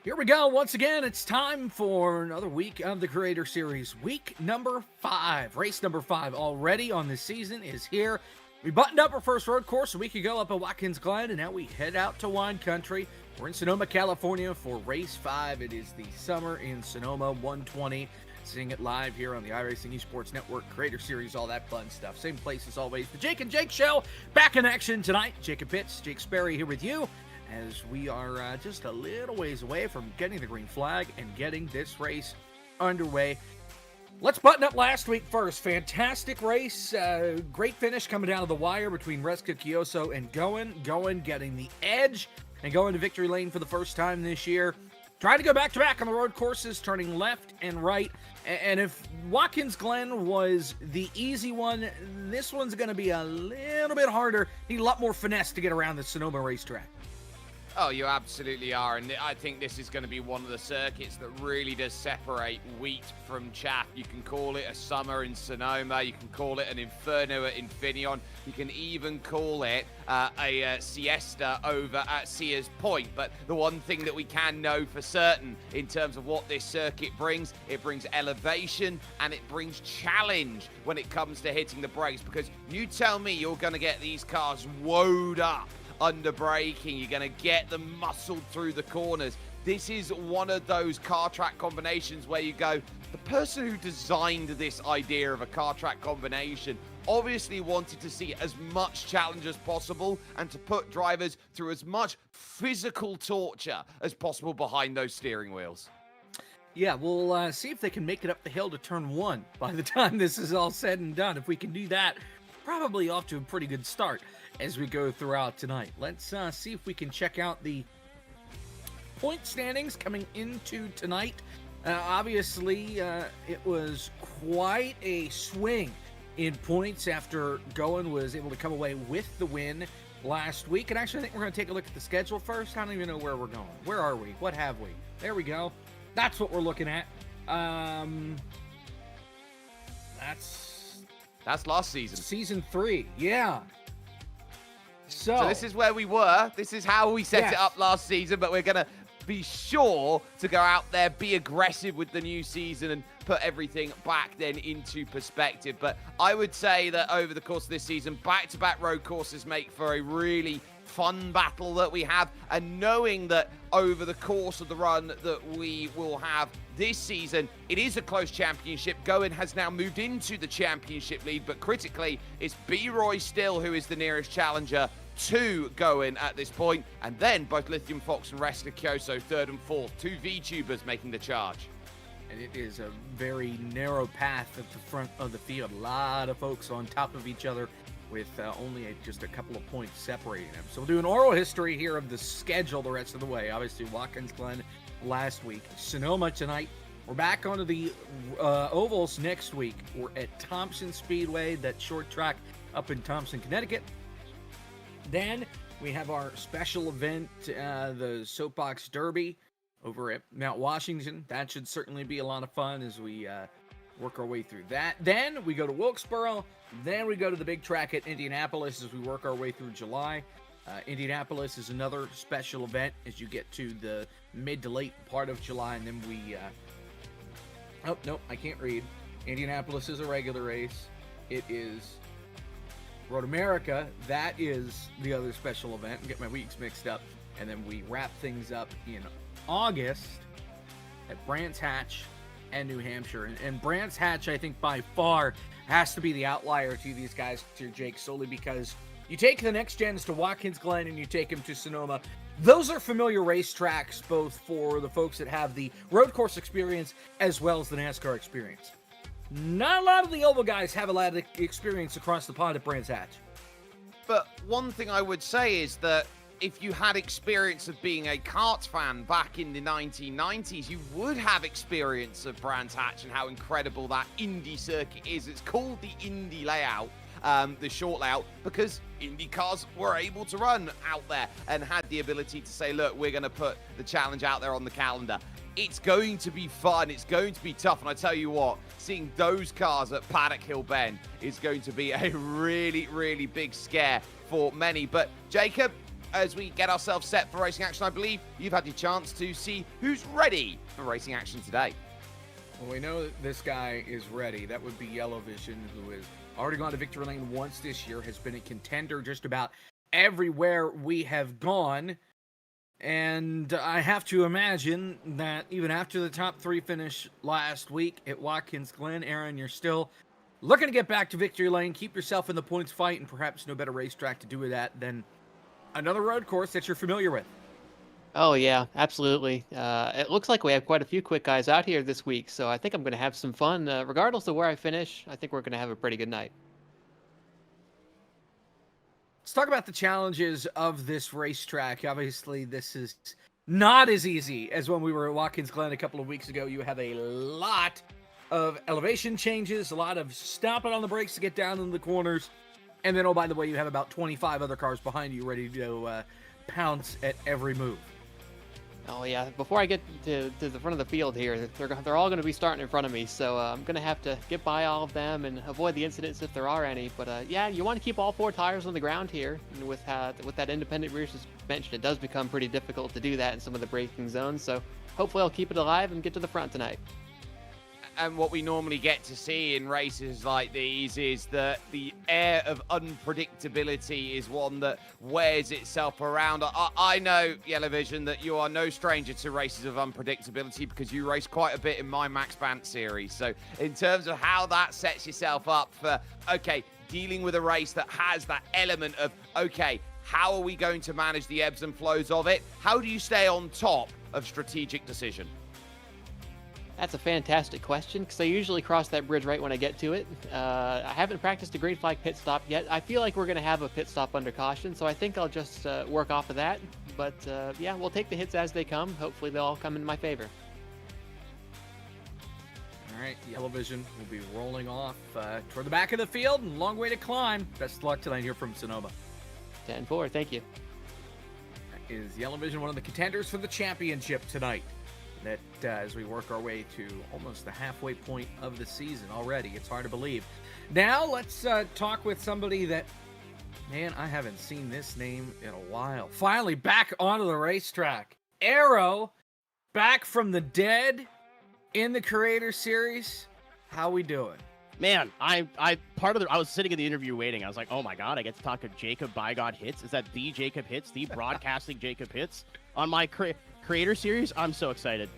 Here we go. Once again, it's time for another week of the Creator Series. Week number 5. Race number 5 already on this season is here. We buttoned up our first road course a week ago up at Watkins Glen, and now we head out to wine country. We're in Sonoma, California for race 5. It is the Summer in Sonoma 120. Seeing it live here on the iRacing Esports Network, Creator Series, all that fun stuff. Same place as always. The Jake and Jake Show back in action tonight. Jacob Pitts, Jake Sperry here with you, as we are just a little ways away from getting the green flag and getting this race underway. Let's button up last week first. Fantastic race. Great finish coming down to the wire between Reska Kioso and Going getting the edge and going to victory lane for the first time this year. Trying to go back-to-back on the road courses, turning left and right. And if Watkins Glen was the easy one, this one's going to be a little bit harder. Need a lot more finesse to get around the Sonoma racetrack. Oh, you absolutely are, and I think this is going to be one of the circuits that really does separate wheat from chaff. You can call it a summer in Sonoma, you can call it an inferno at Infineon, you can even call it a siesta over at Sears Point. But the one thing that we can know for certain in terms of what this circuit brings, it brings elevation and it brings challenge when it comes to hitting the brakes, because you tell me you're going to get these cars woed up under braking, you're going to get them muscled through the corners. This is one of those car track combinations where you go, the person who designed this idea of a car track combination obviously wanted to see as much challenge as possible and to put drivers through as much physical torture as possible behind those steering wheels. Yeah, we'll see if they can make it up the hill to turn 1 by the time this is all said and done. If we can do that, probably off to a pretty good start as we go throughout tonight. Let's see if we can check out the point standings coming into tonight. Obviously, it was quite a swing in points after Going was able to come away with the win last week. And actually, I think we're going to take a look at the schedule first. I don't even know where we're going. Where are we? What have we? There we go. That's what we're looking at. That's last season. Season 3, yeah. So this is where we were. This is how we set it up last season, but we're going to be sure to go out there, be aggressive with the new season and put everything back then into perspective. But I would say that over the course of this season, back-to-back road courses make for a really fun battle that we have, and knowing that over the course of the run that we will have this season, it is a close championship. Going has now moved into the championship lead, but critically, it's B-Roy still who is the nearest challenger to Going at this point, and then both Lithium Fox and Reska Kioso third and fourth, two VTubers making the charge. And it is a very narrow path at the front of the field. A lot of folks on top of each other with only just a couple of points separating them. So we'll do an oral history here of the schedule the rest of the way. Obviously, Watkins Glen last week. Sonoma tonight. We're back onto the ovals next week. We're at Thompson Speedway, that short track up in Thompson, Connecticut. Then we have our special event, the Soapbox Derby over at Mount Washington. That should certainly be a lot of fun as we work our way through that. Then we go to Wilkesboro. Then we go to the big track at Indianapolis as we work our way through July. Indianapolis is another special event as you get to the mid to late part of July. And then we... oh, no, I can't read. Indianapolis is a regular race. It is Road America. That is the other special event. I get my weeks mixed up. And then we wrap things up in August at Brands Hatch and New Hampshire. And Brands Hatch, I think, by far has to be the outlier to these guys, to Jake, solely because you take the next gens to Watkins Glen and you take them to Sonoma. Those are familiar racetracks, both for the folks that have the road course experience as well as the NASCAR experience. Not a lot of the oval guys have a lot of experience across the pond at Brands Hatch. But one thing I would say is that if you had experience of being a karts fan back in the 1990s, you would have experience of Brands Hatch and how incredible that Indy circuit is. It's called the Indy layout, the short layout, because Indy cars were able to run out there and had the ability to say, look, we're going to put the challenge out there on the calendar. It's going to be fun. It's going to be tough. And I tell you what, seeing those cars at Paddock Hill Bend is going to be a really, really big scare for many. But Jacob, as we get ourselves set for racing action, I believe you've had your chance to see who's ready for racing action today. Well, we know that this guy is ready. That would be Yellow Vision, who has already gone to victory lane once this year, has been a contender just about everywhere we have gone. And I have to imagine that even after the top 3 finish last week at Watkins Glen, Aaron, you're still looking to get back to victory lane, keep yourself in the points fight, and perhaps no better racetrack to do that than another road course that you're familiar with. Oh, yeah, absolutely. It looks like we have quite a few quick guys out here this week, so I think I'm going to have some fun. Regardless of where I finish, I think we're going to have a pretty good night. Let's talk about the challenges of this racetrack. Obviously, this is not as easy as when we were at Watkins Glen a couple of weeks ago. You have a lot of elevation changes, a lot of stomping on the brakes to get down in the corners. And then, oh, by the way, you have about 25 other cars behind you ready to pounce at every move. Oh, yeah. Before I get to the front of the field here, they're all going to be starting in front of me, so I'm going to have to get by all of them and avoid the incidents if there are any. But, yeah, you want to keep all 4 tires on the ground here. And with that independent rear suspension, it does become pretty difficult to do that in some of the braking zones. So hopefully I'll keep it alive and get to the front tonight. And what we normally get to see in races like these is that the air of unpredictability is one that wears itself around. I know, Yellow Vision, that you are no stranger to races of unpredictability because you race quite a bit in my Max Bant series. So in terms of how that sets yourself up for, okay, dealing with a race that has that element of, okay, how are we going to manage the ebbs and flows of it? How do you stay on top of strategic decision? That's a fantastic question, because I usually cross that bridge right when I get to it. I haven't practiced a green flag pit stop yet. I feel like we're going to have a pit stop under caution, so I think I'll just work off of that. But, yeah, we'll take the hits as they come. Hopefully they'll all come in my favor. All right, Yellow Vision will be rolling off toward the back of the field, and long way to climb. Best of luck tonight here from Sonoma. 10-4, thank you. Is Yellow Vision one of the contenders for the championship tonight? That as we work our way to almost the halfway point of the season already. It's hard to believe. Now let's talk with somebody that, man, I haven't seen this name in a while. Finally back onto the racetrack. Arrow, back from the dead in the Creator Series. How we doing? Man, I was sitting in the interview waiting. I was like, oh my God, I get to talk to Jacob by God Hits. Is that the Jacob Hits, the broadcasting Jacob Hits on my Creator Series? I'm so excited.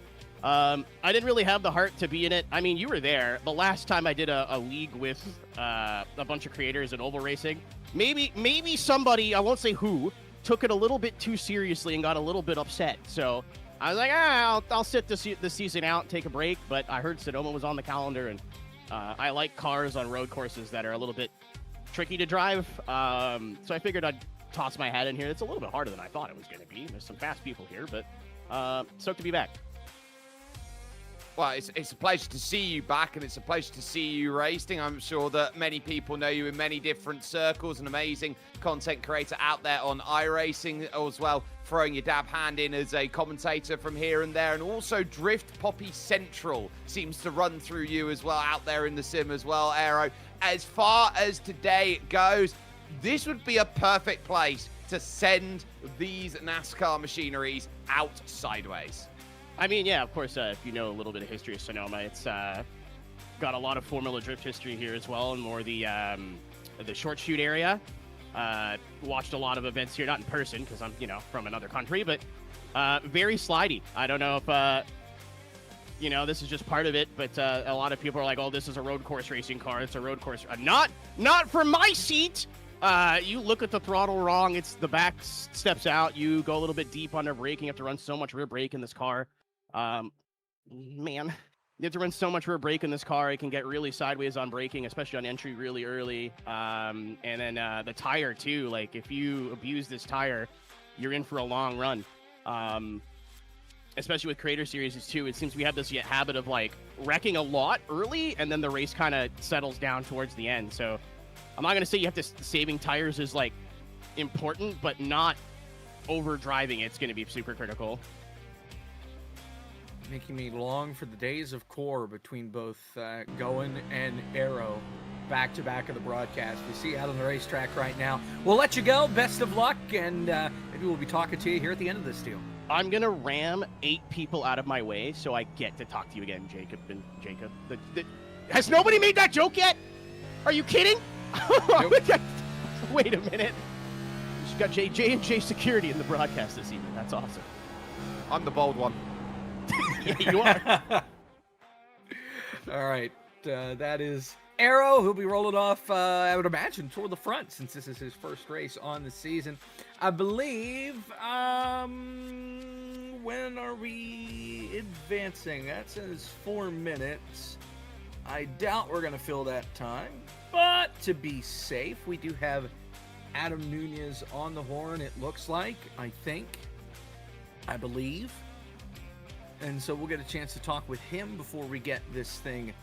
I didn't really have the heart to be in it. I mean, you were there. The last time I did a league with a bunch of creators in oval racing, maybe somebody, I won't say who, took it a little bit too seriously and got a little bit upset. So I was like, I'll sit this season out and take a break. But I heard Sonoma was on the calendar, and I like cars on road courses that are a little bit tricky to drive. So I figured I'd toss my hat in here. It's a little bit harder than I thought it was going to be. There's some fast people here, but stoked to be back. Well, it's a pleasure to see you back, and it's a pleasure to see you racing. I'm sure that many people know you in many different circles, an amazing content creator out there on iRacing as well, throwing your dab hand in as a commentator from here and there, and also Drift Poppy Central seems to run through you as well out there in the sim as well, Aero. As far as today goes, this would be a perfect place to send these NASCAR machineries out sideways. I mean, yeah, of course, if you know a little bit of history of Sonoma, it's got a lot of Formula Drift history here as well, and more the short shoot area. Watched a lot of events here, not in person because I'm, from another country, but very slidey. I don't know if, this is just part of it, but a lot of people are like, oh, this is a road course racing car. It's a road course. Not from my seat. You look at the throttle wrong. It's the back steps out. You go a little bit deep under braking. You have to run so much rear brake in this car. Man, you have to run so much rear brake in this car. It can get really sideways on braking, especially on entry really early. And then the tire too. Like if you abuse this tire, you're in for a long run. Especially with Creator Series too. It seems we have this habit of like wrecking a lot early, and then the race kind of settles down towards the end. So I'm not going to say you have to saving tires is like important, but not over driving. It's going to be super critical. Making me long for the days of core between both Goen and Arrow back to back of the broadcast. We see you out on the racetrack right now. We'll let you go. Best of luck, and maybe we'll be talking to you here at the end of this deal. I'm going to ram 8 people out of my way so I get to talk to you again, Jacob. Has nobody made that joke yet? Are you kidding? Nope. Wait a minute. She's got J&J Security in the broadcast this evening. That's awesome. I'm the bold one. Yeah, you are. All right. That is Arrow, who'll be rolling off, I would imagine, toward the front, since this is his first race on the season. I believe, when are we advancing? That says 4 minutes. I doubt we're going to fill that time, but to be safe, we do have Adam Nunez on the horn, it looks like, I believe. And so we'll get a chance to talk with him before we get this thing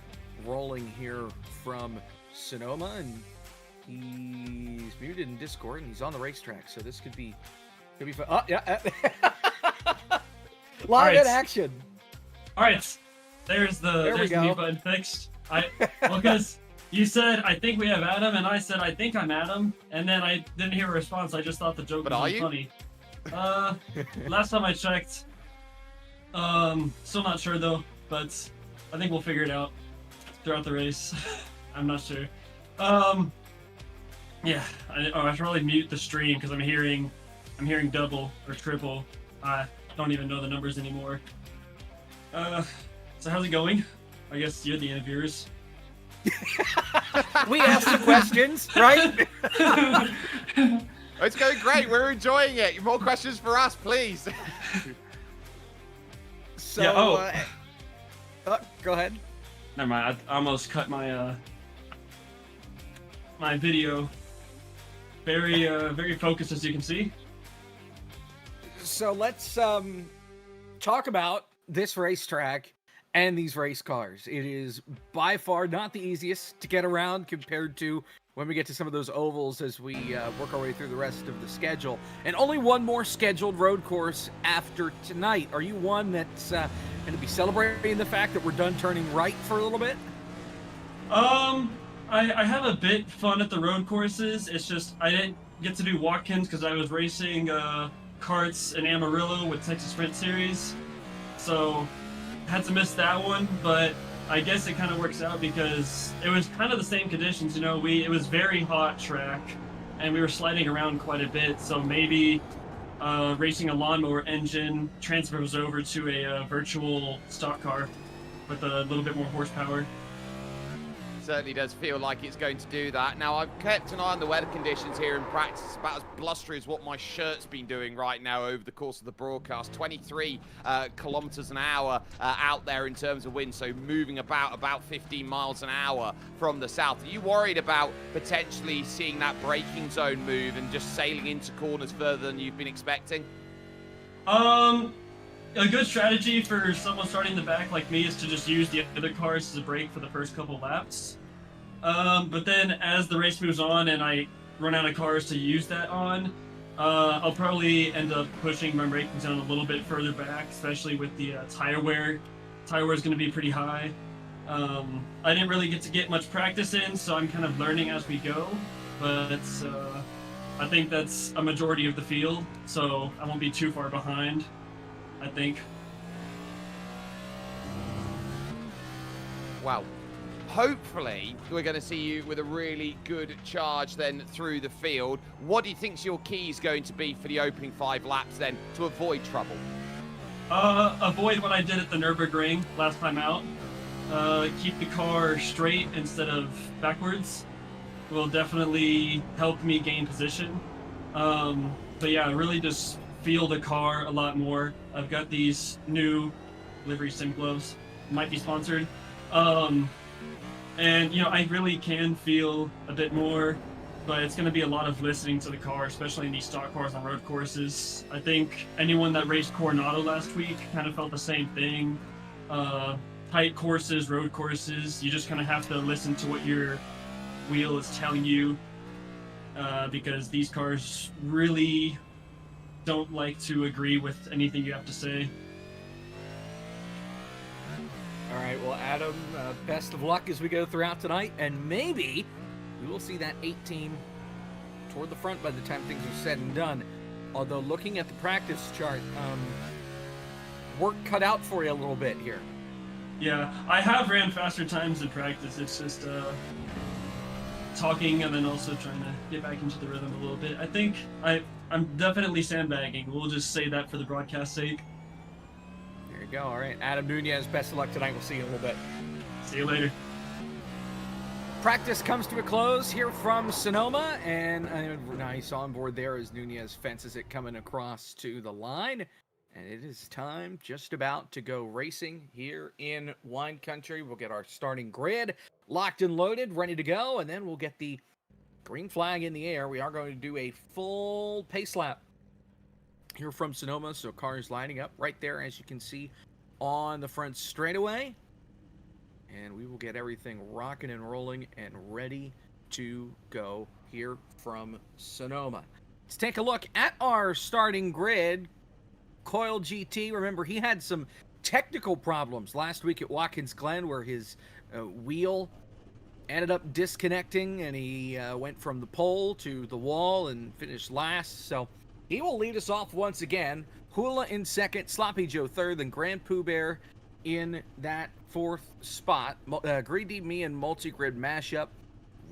rolling here from Sonoma. And he's muted in Discord and he's on the racetrack, so this could be fun. Oh, yeah. Live in action. All right. There's the mute button fixed. Because you said, I think we have Adam, and I said, I think I'm Adam, and then I didn't hear a response. I just thought the joke was funny. Last time I checked, still not sure though, but I think we'll figure it out throughout the race. I'm not sure. Yeah, I should probably mute the stream because I'm hearing double or triple. I don't even know the numbers anymore. So how's it going? I guess you're the interviewers. We asked the questions, right? It's going great. We're enjoying it. More questions for us, please. So, yeah, go ahead. Never mind. I almost cut my my video. Very focused, as you can see. So let's talk about this racetrack and these race cars. It is by far not the easiest to get around compared to when we get to some of those ovals as we work our way through the rest of the schedule. And only one more scheduled road course after tonight. Are you one that's going to be celebrating the fact that we're done turning right for a little bit? I have a bit fun at the road courses. It's just I didn't get to do Watkins because I was racing karts in Amarillo with Texas Sprint Series. So had to miss that one, but I guess it kind of works out because it was kind of the same conditions, you know. It was very hot track, and we were sliding around quite a bit. So maybe racing a lawnmower engine transfers over to a virtual stock car with a little bit more horsepower. Certainly does feel like it's going to do that. Now, I've kept an eye on the weather conditions here in practice. It's about as blustery as what my shirt's been doing right now over the course of the broadcast. 23 kilometers an hour out there in terms of wind, so moving about 15 miles an hour from the south. Are you worried about potentially seeing that braking zone move and just sailing into corners further than you've been expecting? A good strategy for someone starting the back like me is to just use the other cars as a brake for the first couple laps. But then as the race moves on and I run out of cars to use that on, I'll probably end up pushing my braking zone a little bit further back, especially with the tire wear. Tire wear is going to be pretty high. I didn't really get to get much practice in, so I'm kind of learning as we go. But I think that's a majority of the field, so I won't be too far behind, I think. Well, hopefully we're going to see you with a really good charge then through the field. What do you think's your key is going to be for the opening 5 laps then to avoid trouble? Avoid what I did at the Nürburgring last time out. Keep the car straight instead of backwards will definitely help me gain position. But yeah, really just feel the car a lot more. I've got these new livery sim gloves, might be sponsored. And you know, I really can feel a bit more, but it's going to be a lot of listening to the car, especially in these stock cars on road courses. I think anyone that raced Coronado last week kind of felt the same thing. Tight courses, road courses, you just kind of have to listen to what your wheel is telling you, because these cars really don't like to agree with anything you have to say. All right, well, Adam, best of luck as we go throughout tonight, and maybe we will see that 8 team toward the front by the time things are said and done. Although looking at the practice chart, work cut out for you a little bit here. Yeah, I have ran faster times in practice. It's just talking and then also trying to get back into the rhythm a little bit. I think I'm definitely sandbagging. We'll just say that for the broadcast sake. There you go. All right, Adam Nunez, best of luck tonight. We'll see you in a little bit. See you later. Practice comes to a close here from Sonoma, and nice on board there as Nunez fences it coming across to the line. And it is time just about to go racing here in wine country. We'll get our starting grid locked and loaded, ready to go, and then we'll get the green flag in the air. We are going to do a full pace lap here from Sonoma, so cars lining up right there, as you can see, on the front straightaway. And we will get everything rocking and rolling and ready to go here from Sonoma. Let's take a look at our starting grid. Coil GT, remember, he had some technical problems last week at Watkins Glen where his wheel ended up disconnecting and he went from the pole to the wall and finished last. So he will lead us off once again. Hula in second, Sloppy Joe third, then Grand Pooh Bear in that fourth spot. Greedy Me and Multigrid Mashup,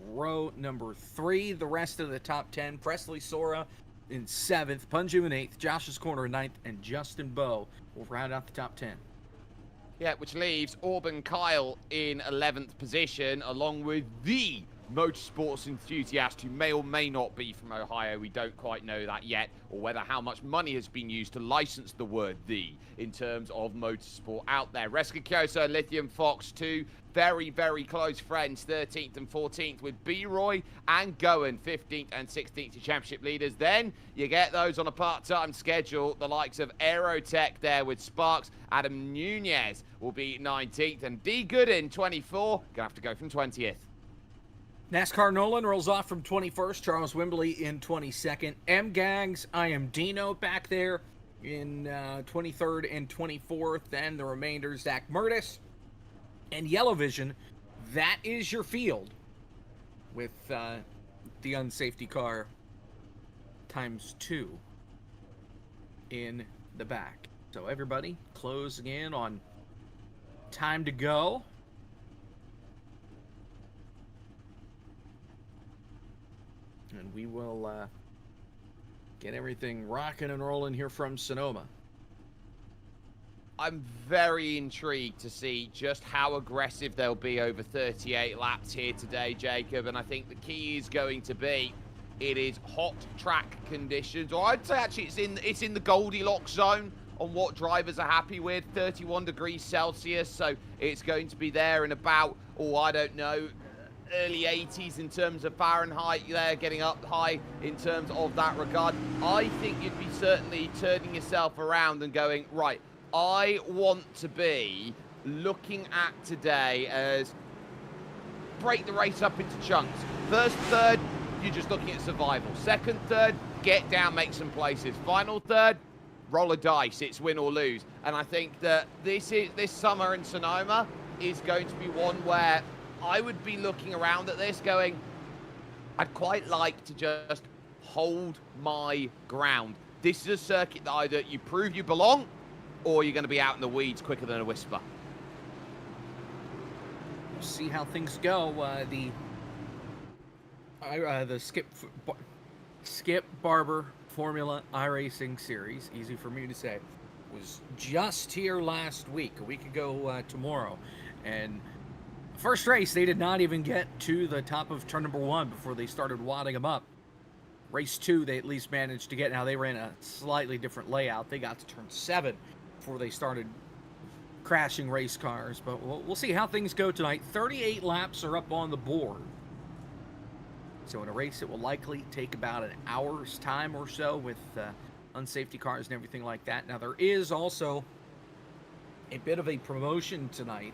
row number 3. The rest of the top 10, Presley Sora in 7th, Punju in 8th, Josh's Corner in 9th, and Justin Bowe will round out the top 10. Yeah, which leaves Auburn Kyle in 11th position, along with the motorsports enthusiast who may or may not be from Ohio. We don't quite know that yet, or whether how much money has been used to license the word "the" in terms of motorsport out there. Reska Kyoso and Lithium Fox, two very, very close friends, 13th and 14th, with B-Roy and Goen, 15th and 16th to championship leaders. Then you get those on a part-time schedule, the likes of Aerotech there with Sparks. Adam Nunez will be 19th, and D. Gooden, 24, gonna have to go from 20th. NASCAR Nolan rolls off from 21st, Charles Wimbley in 22nd, M-Gags, I Am Dino back there in 23rd and 24th, and the remainder, Zach Murtis and Yellow Vision. That is your field with the unsafety car ×2 in the back. So everybody closing in on time to go. And we will get everything rocking and rolling here from Sonoma. I'm very intrigued to see just how aggressive they'll be over 38 laps here today, Jacob. And I think the key is going to be, it is hot track conditions, or I'd say actually it's in the Goldilocks zone on what drivers are happy with, 31 degrees Celsius. So it's going to be there in about, I don't know, early 80s in terms of Fahrenheit there, getting up high in terms of that regard. I think you'd be certainly turning yourself around and going, right, I want to be looking at today as break the race up into chunks. First, third, you're just looking at survival. Second, third, get down, make some places. Final third, roll a dice, it's win or lose. And I think that this summer in Sonoma is going to be one where I would be looking around at this going, I'd quite like to just hold my ground. This is a circuit that either you prove you belong or you're going to be out in the weeds quicker than a whisper. We'll see how things go. The Skip Barber Formula iRacing Series, easy for me to say, was just here last week, a week ago tomorrow. And first race, they did not even get to the top of turn number 1 before they started wadding them up. Race 2, they at least managed to get. Now, they ran a slightly different layout. They got to turn 7 before they started crashing race cars. But we'll see how things go tonight. 38 laps are up on the board. So in a race, it will likely take about an hour's time or so with unsafety cars and everything like that. Now, there is also a bit of a promotion tonight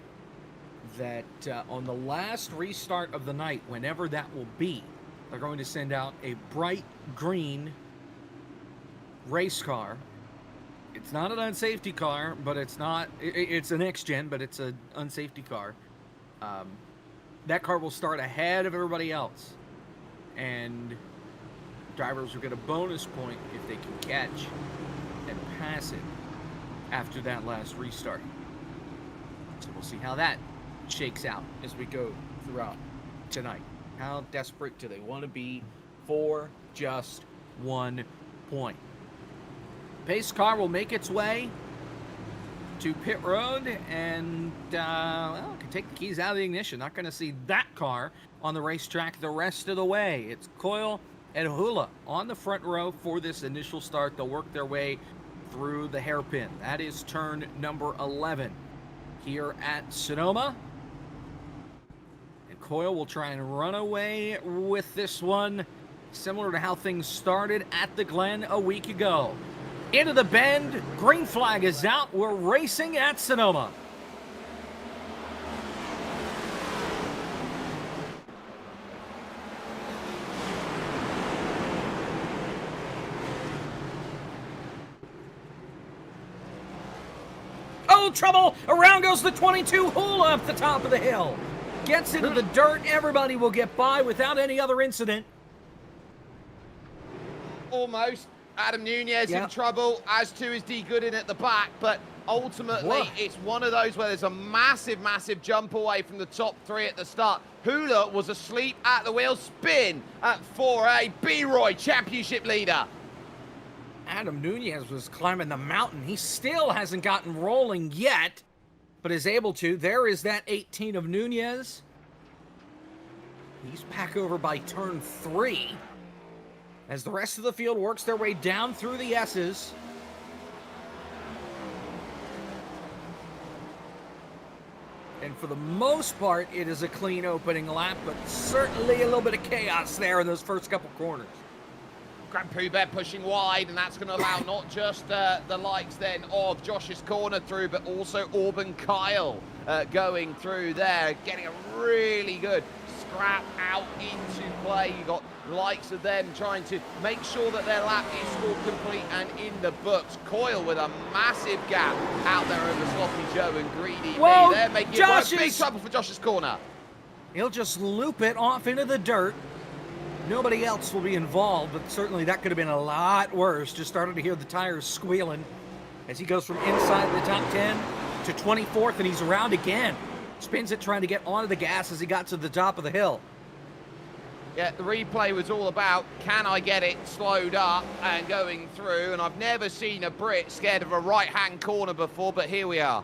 that on the last restart of the night, whenever that will be, they're going to send out a bright green race car. It's not an unsafety car, but it's a next gen, but it's an unsafety car. That car will start ahead of everybody else. And Drivers will get a bonus point if they can catch and pass it after that last restart. So we'll see how that shakes out as we go throughout tonight. How desperate do they want to be for just 1 point? Pace car will make its way to pit road and well, can take the keys out of the ignition. Not going to see that car on the racetrack the rest of the way. It's Coyle and Hula on the front row for this initial start. They'll work their way through the hairpin. That is turn number 11 here at Sonoma. And Coyle will try and run away with this one, similar to how things started at the Glen a week ago. Into the bend, green flag is out. We're racing at Sonoma. Oh, trouble! Around goes the 22 Hula up the top of the hill. Gets into the dirt. Everybody will get by without any other incident. Almost. Adam Nunez in trouble, as too is D. Gooden at the back, but ultimately it's one of those where there's a massive, massive jump away from the top three at the start. Hula was asleep at the wheel, spin at 4A. B-Roy, championship leader. Adam Nunez was climbing the mountain. He still hasn't gotten rolling yet, but is able to. There is that 18 of Nunez. He's back over by turn 3. As the rest of the field works their way down through the S's. And for the most part, it is a clean opening lap, but certainly a little bit of chaos there in those first couple corners. Grand Poubert pushing wide, and that's going to allow not just the likes then of Josh's corner through, but also Auburn Kyle going through there, getting a really good scrap out into play. You got likes of them trying to make sure that their lap is scored complete and in the books. Coyle with a massive gap out there over Sloppy Joe and Greedy Whoa, Me. They're making it work. Big trouble for Josh's corner. He'll just loop it off into the dirt. Nobody else will be involved, but certainly that could have been a lot worse. Just started to hear the tires squealing as he goes from inside the top 10 to 24th, and he's around again. Spins it trying to get onto the gas as he got to the top of the hill. Yeah, the replay was all about, can I get it slowed up and going through? And I've never seen a Brit scared of a right-hand corner before, but here we are.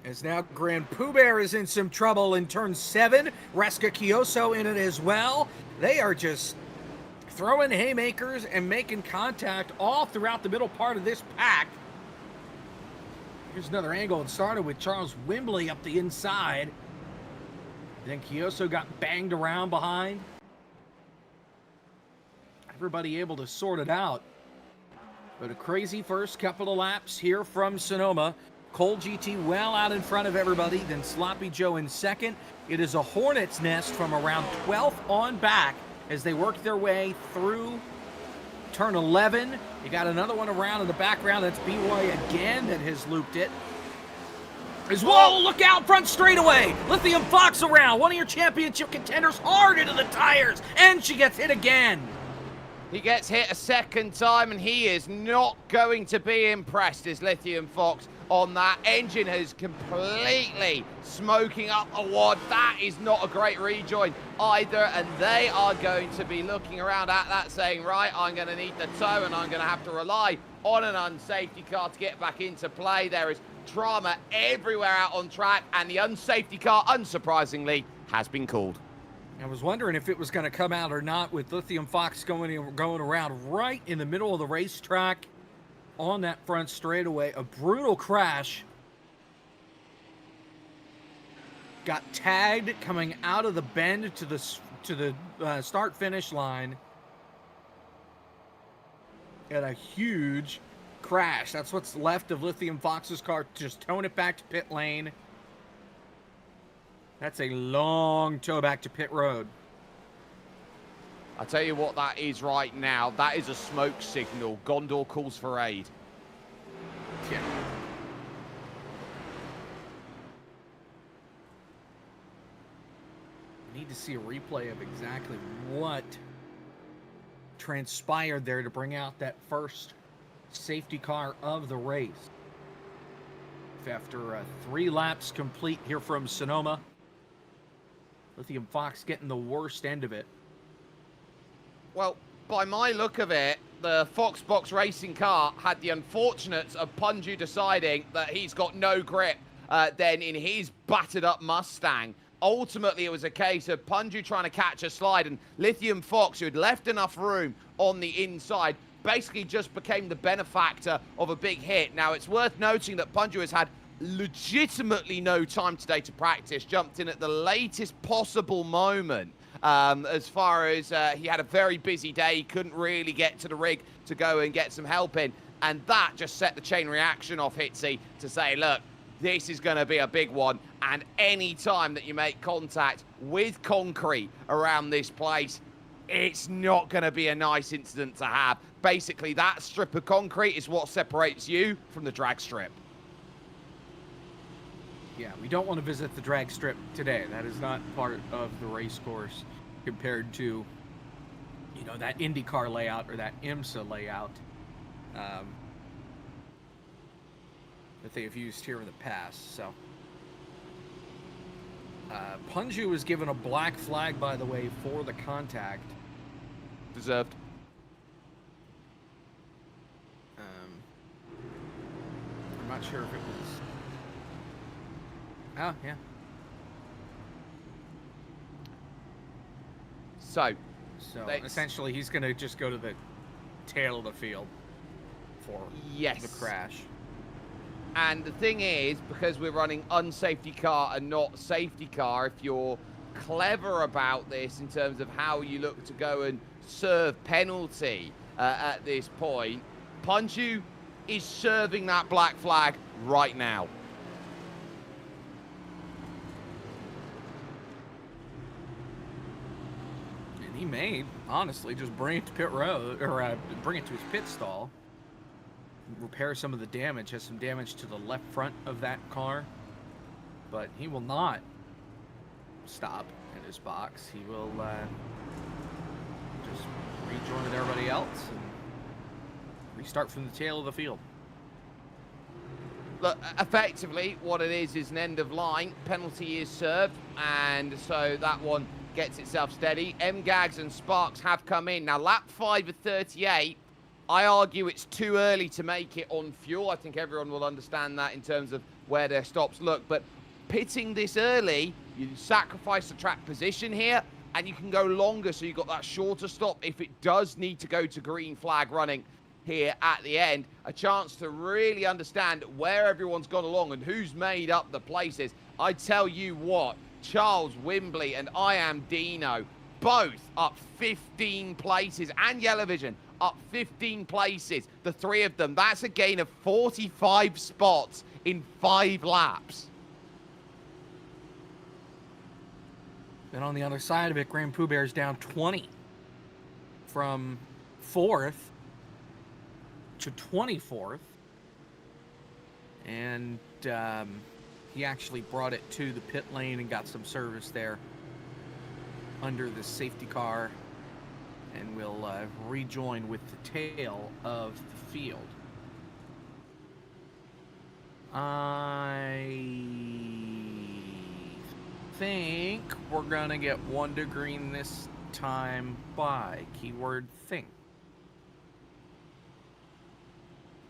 As now Grand Poubert is in some trouble in turn 7. Reska Kioso in it as well. They are just throwing haymakers and making contact all throughout the middle part of this pack. Here's another angle. It started with Charles Wimbley up the inside. Then Kioso got banged around behind. Everybody able to sort it out. But a crazy first couple of laps here from Sonoma. Cole GT well out in front of everybody. Then Sloppy Joe in second. It is a hornet's nest from around 12th on back as they work their way through turn 11. You got another one around in the background. That's B-Roy again that has looped it. Whoa, look out, front straightaway. Lithium Fox around. One of your championship contenders hard into the tires. And she gets hit again. He gets hit a second time, and he is not going to be impressed, is Lithium Fox, on that. Engine is completely smoking up a wad. That is not a great rejoin either, and they are going to be looking around at that saying, right, I'm going to need the tow, and I'm going to have to rely on an unsafety car to get back into play. There is drama everywhere out on track, and the unsafety car, unsurprisingly, has been called. I was wondering if it was going to come out or not with Lithium Fox going around right in the middle of the racetrack on that front straightaway. A brutal crash. Got tagged coming out of the bend to the start-finish line. And a huge crash. That's what's left of Lithium Fox's car. Just towing it back to pit lane. That's a long tow back to pit road. I'll tell you what that is right now. That is a smoke signal. Gondor calls for aid. Yeah. Need to see a replay of exactly what transpired there to bring out that first safety car of the race. After 3 laps complete here from Sonoma, Lithium Fox getting the worst end of it. Well, by my look of it, the Foxbox racing car had the unfortunates of Punju deciding that he's got no grip then in his battered up Mustang. Ultimately, it was a case of Punju trying to catch a slide, and Lithium Fox, who had left enough room on the inside, basically just became the benefactor of a big hit. Now, it's worth noting that Punju has had legitimately no time today to practice, jumped in at the latest possible moment. As far as he had a very busy day, he couldn't really get to the rig to go and get some help in. And that just set the chain reaction off Hitsy to say, look, this is going to be a big one. And any time that you make contact with concrete around this place, it's not going to be a nice incident to have. Basically, that strip of concrete is what separates you from the drag strip. Yeah, we don't want to visit the drag strip today. That is not part of the race course compared to, you know, that IndyCar layout or that IMSA layout that they have used here in the past. So, Punju was given a black flag, by the way, for the contact. Deserved. I'm not sure if it was. Oh, yeah. So Essentially, he's going to just go to the tail of the field for yes. the crash. And the thing is, because we're running unsafety car and not safety car, if you're clever about this in terms of how you look to go and serve penalty at this point, Punju is serving that black flag right now. And he may, honestly, just bring it to pit road, or bring it to his pit stall, repair some of the damage, has some damage to the left front of that car, but he will not stop in his box. He will just rejoin with everybody else and restart from the tail of the field. Look, effectively, what it is an end of line. Penalty is served, and so that one gets itself steady. MGags and Sparks have come in. Now, lap 5 of 38, I argue it's too early to make it on fuel. I think everyone will understand that in terms of where their stops look. But pitting this early, you sacrifice the track position here, and you can go longer, so you've got that shorter stop if it does need to go to green flag running here at the end. A chance to really understand where everyone's gone along and who's made up the places. I tell you what, Charles Wimbley and I Am Dino, both up 15 places, and Yellowvision up 15 places. The three of them, that's a gain of 45 spots in 5 laps. Then on the other side of it, Grand Pooh Bear's down 20 from 4th to 24th. And he actually brought it to the pit lane and got some service there under the safety car, and will rejoin with the tail of the field. I think we're gonna get 1 to green this time by keyword think.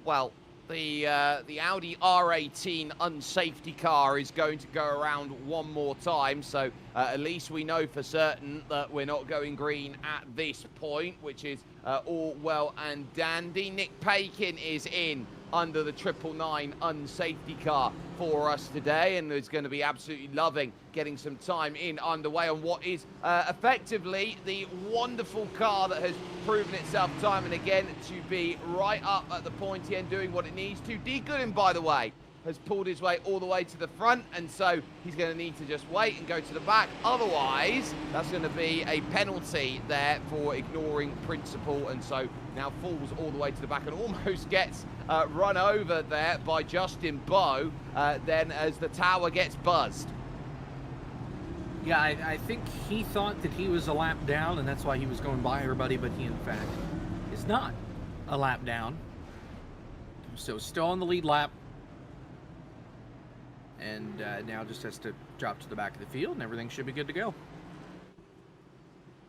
Well, the Audi R18 unsafety car is going to go around one more time, so at least we know for certain that we're not going green at this point, which is all well and dandy. Nick Pakin is in under the 999 unsafety car for us today, and is going to be absolutely loving getting some time in underway on what is effectively the wonderful car that has proven itself time and again to be right up at the pointy end doing what it needs to. D. Gooden, by the way, has pulled his way all the way to the front, and so he's going to need to just wait and go to the back. Otherwise, that's going to be a penalty there for ignoring principle, and so now falls all the way to the back and almost gets run over there by Justin Bowe then as the tower gets buzzed. Yeah, I think he thought that he was a lap down, and that's why he was going by everybody, but he, in fact, is not a lap down. So still on the lead lap. And now just has to drop to the back of the field, and everything should be good to go.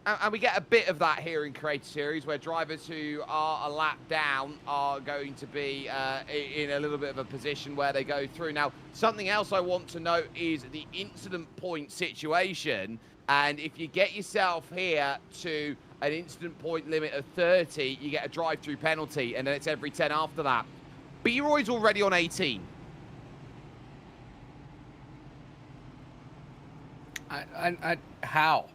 And we get a bit of that here in Creator Series, where drivers who are a lap down are going to be in a little bit of a position where they go through. Now, something else I want to note is the incident point situation. And if you get yourself here to an incident point limit of 30, you get a drive-through penalty, and then it's every 10 after that. B-Roy's already on 18. How?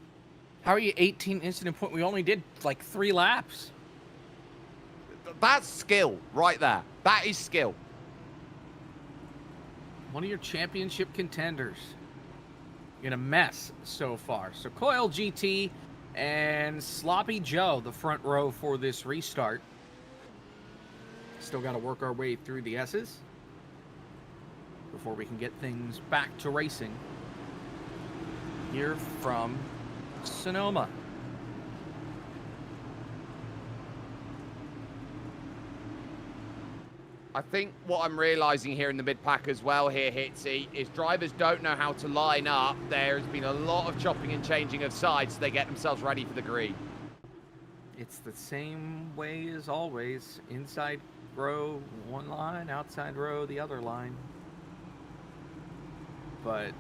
How are you 18 incident point? We only did like 3 laps. That's skill right there. That is skill. One of your championship contenders in a mess so far. So Coil GT and Sloppy Joe, the front row for this restart. Still got to work our way through the S's before we can get things back to racing here from Sonoma. I think what I'm realizing here in the mid-pack as well here, Hitsy, is drivers don't know how to line up. There's been a lot of chopping and changing of sides so they get themselves ready for the green. It's the same way as always. Inside row, one line, outside row, the other line. But,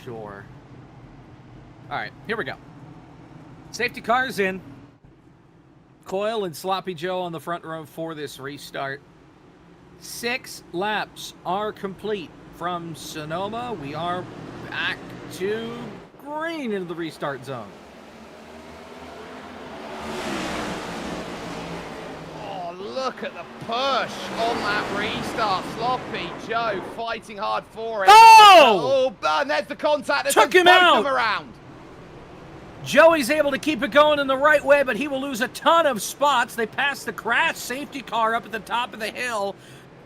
sure. All right, here we go. Safety cars in. Coil and Sloppy Joe on the front row for this restart. 6 laps are complete from Sonoma. We are back to green into the restart zone. Oh, look at the push on that restart. Sloppy Joe fighting hard for it. Oh! Oh, and there's the contact that Took took him both out. of them around. Joey's able to keep it going in the right way, but he will lose a ton of spots. They pass the crash safety car up at the top of the hill.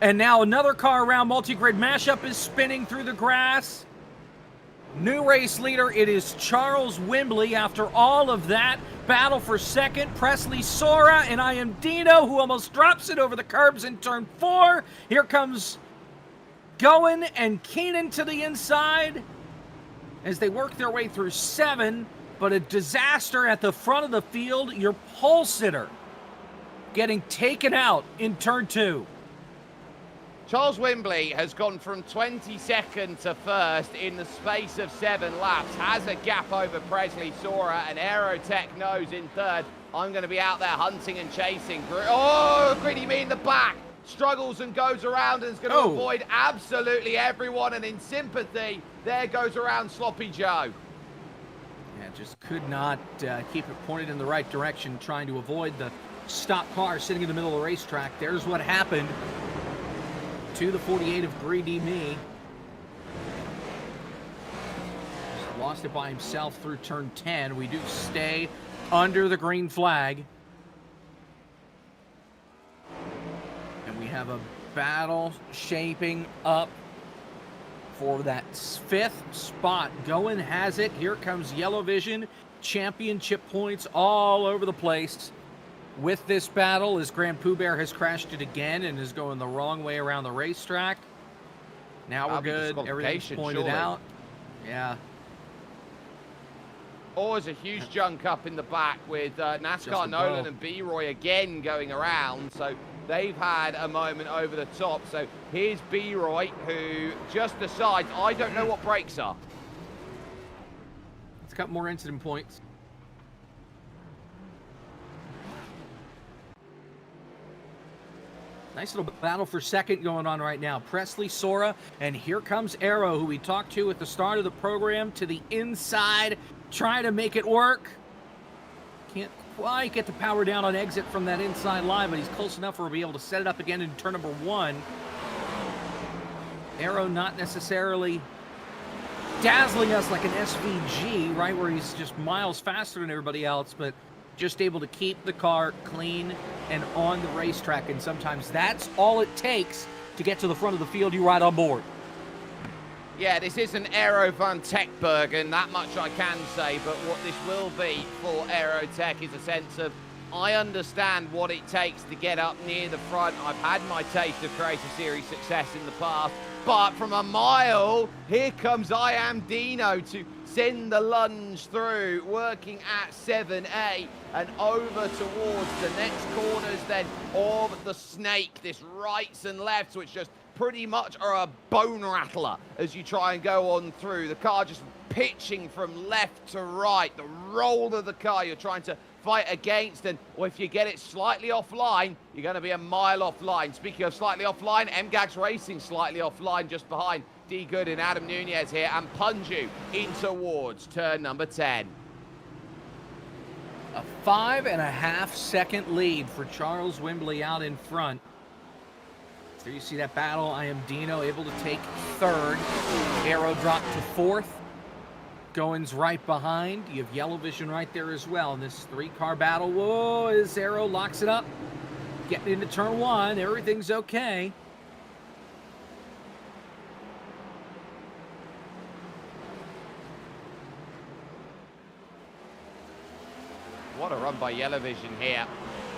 And now another car around. Multi-grid mashup is spinning through the grass. New race leader, it is Charles Wimbley. After all of that, battle for second, Presley Sora, and I am Dino, who almost drops it over the curbs in turn 4. Here comes Goen and Keenan to the inside as they work their way through 7. But a disaster at the front of the field. Your pole sitter getting taken out in turn 2. Charles Wimbley has gone from 22nd to 1st in the space of 7 laps. Has a gap over Presley Sora, and Aerotech knows in 3rd. I'm going to be out there hunting and chasing. Oh, Gritty Me in the back. Struggles and goes around and is going to avoid absolutely everyone. And in sympathy, there goes around Sloppy Joe. Yeah, just could not keep it pointed in the right direction, trying to avoid the stopped car sitting in the middle of the racetrack. There's what happened to the 48 of Greedy Me. Just lost it by himself through turn 10. We do stay under the green flag. And we have a battle shaping up for that 5th spot. Goen has it. Here comes Yellow Vision. Championship points all over the place with this battle, as Grand Pooh Bear has crashed it again and is going the wrong way around the racetrack. Now we're good. Everything's pointed out. Yeah. Always a huge junk up in the back with NASCAR Nolan and B-Roy again going around. So they've had a moment over the top. So here's B-Roy, who just decides, I don't know what brakes are. Let's cut more incident points. Nice little battle for second going on right now. Presley Sora, and here comes Arrow, who we talked to at the start of the program, to the inside, trying to make it work. Can't quite get the power down on exit from that inside line, but he's close enough for we'll be able to set it up again in turn number 1. Arrow not necessarily dazzling us like an SVG, right, where he's just miles faster than everybody else, but just able to keep the car clean and on the racetrack, and sometimes that's all it takes to get to the front of the field. You ride on board. Yeah, this isn't Aero van Techbergen, that much I can say, but what this will be for Aerotech is a sense of, I understand what it takes to get up near the front. I've had my taste of Creator Series success in the past, but from a mile, here comes I Am Dino to send the lunge through, working at 7A and over towards the next corners then of the snake. This rights and lefts, which just pretty much are a bone rattler as you try and go on through. The car just pitching from left to right. The roll of the car you're trying to fight against, and well, if you get it slightly offline, you're going to be a mile offline. Speaking of slightly offline, MGAX Racing slightly offline just behind D Good and Adam Nunez here, and plunge you in towards turn number 10. A 5.5 second lead for Charles Wembley out in front. So you see that battle. I Am Dino able to take third. Aero dropped to fourth. Goins right behind. You have Yellow Vision right there as well in this 3-car battle. Whoa, as Aero locks it up. Getting into turn 1. Everything's okay. What a run by Yellow Vision here.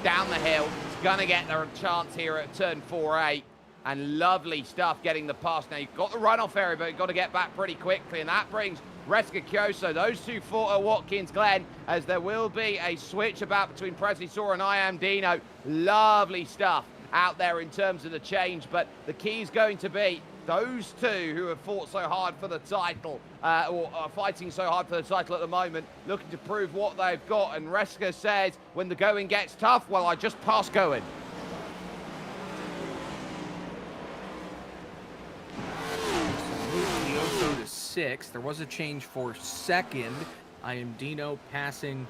Down the hill. He's going to get the chance here at turn 4A. And lovely stuff getting the pass. Now, you've got the runoff area, but you've got to get back pretty quickly. And that brings Reska Kyoso, those two for Watkins Glen, as there will be a switch about between Presley Sora and I Am Dino. Lovely stuff out there in terms of the change. But the key is going to be those two who have fought so hard for the title, or are fighting so hard for the title at the moment, looking to prove what they've got. And Reska says, when the going gets tough, well, I just pass going. To 6th. There was a change for 2nd. I Am Dino passing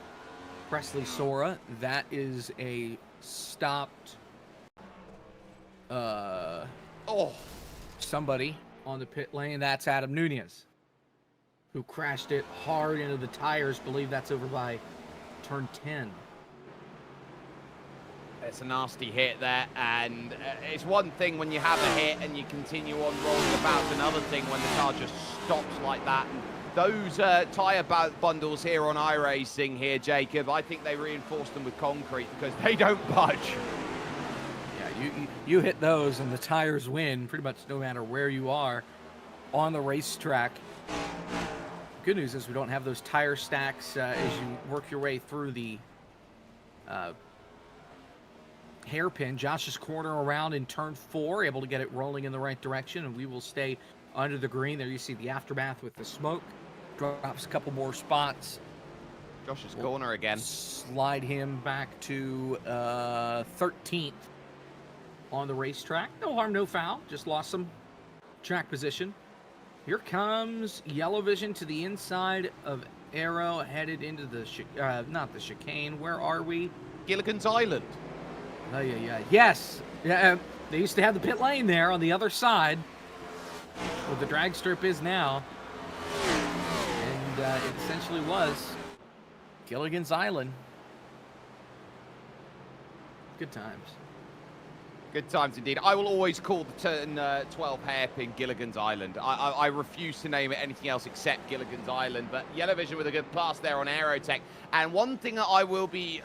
Presley Sora. That is a stopped somebody on the pit lane. That's Adam Nunez, who crashed it hard into the tires. Believe that's over by turn 10. It's a nasty hit there, and it's one thing when you have a hit and you continue on rolling about, another thing when the car just stops like that. And those tyre bundles here on iRacing here, Jacob, I think they reinforce them with concrete because they don't budge. Yeah, you hit those and the tires win pretty much no matter where you are on the racetrack. Good news is we don't have those tire stacks as you work your way through the hairpin. Josh's corner around in turn 4, able to get it rolling in the right direction, and we will stay under the green. There you see the aftermath with the smoke. Drops a couple more spots. Josh's corner again. Slide him back to 13th on the racetrack. No harm, no foul. Just lost some track position. Here comes Yellow Vision to the inside of Aero, headed into the not the chicane. Where are we? Gilligan's Island. Oh, yeah. Yes. Yeah, they used to have the pit lane there on the other side, where the drag strip is now. And it essentially was Gilligan's Island. Good times. Good times indeed. I will always call the turn 12 hairpin Gilligan's Island. I refuse to name it anything else except Gilligan's Island. But Yellow Vision with a good pass there on Aerotech. And one thing that I will be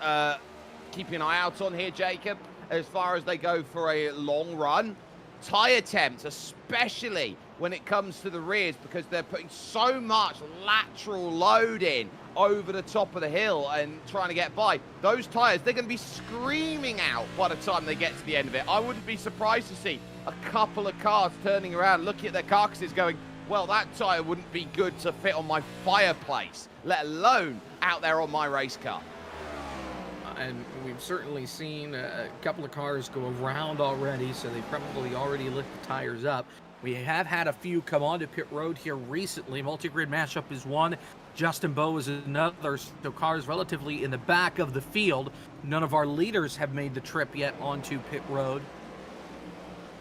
keeping an eye out on here, Jacob, as far as they go for a long run, tie attempts, especially when it comes to the rears, because they're putting so much lateral load in over the top of the hill and trying to get by. Those tires, they're going to be screaming out by the time they get to the end of it. I wouldn't be surprised to see a couple of cars turning around, looking at their carcasses going, well, that tire wouldn't be good to fit on my fireplace, let alone out there on my race car. And we've certainly seen a couple of cars go around already, so they probably already lit the tires up. We have had a few come onto pit road here recently. Multi-grid matchup is one. Justin Bowe is another. So cars relatively in the back of the field. None of our leaders have made the trip yet onto pit road.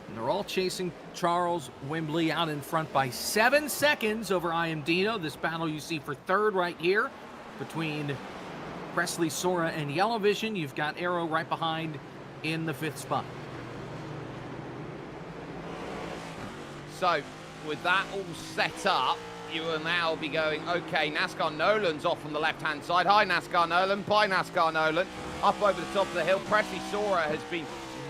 And they're all chasing Charles Wembley out in front by 7 seconds over I Am Dino. This battle you see for third right here between Presley Sora and Yellow Vision. You've got Aero right behind in the 5th spot. So, with that all set up, you will now be going, okay, NASCAR Nolan's off on the left-hand side. Hi, NASCAR Nolan. Bye, NASCAR Nolan. Up over the top of the hill, Presley Sora has been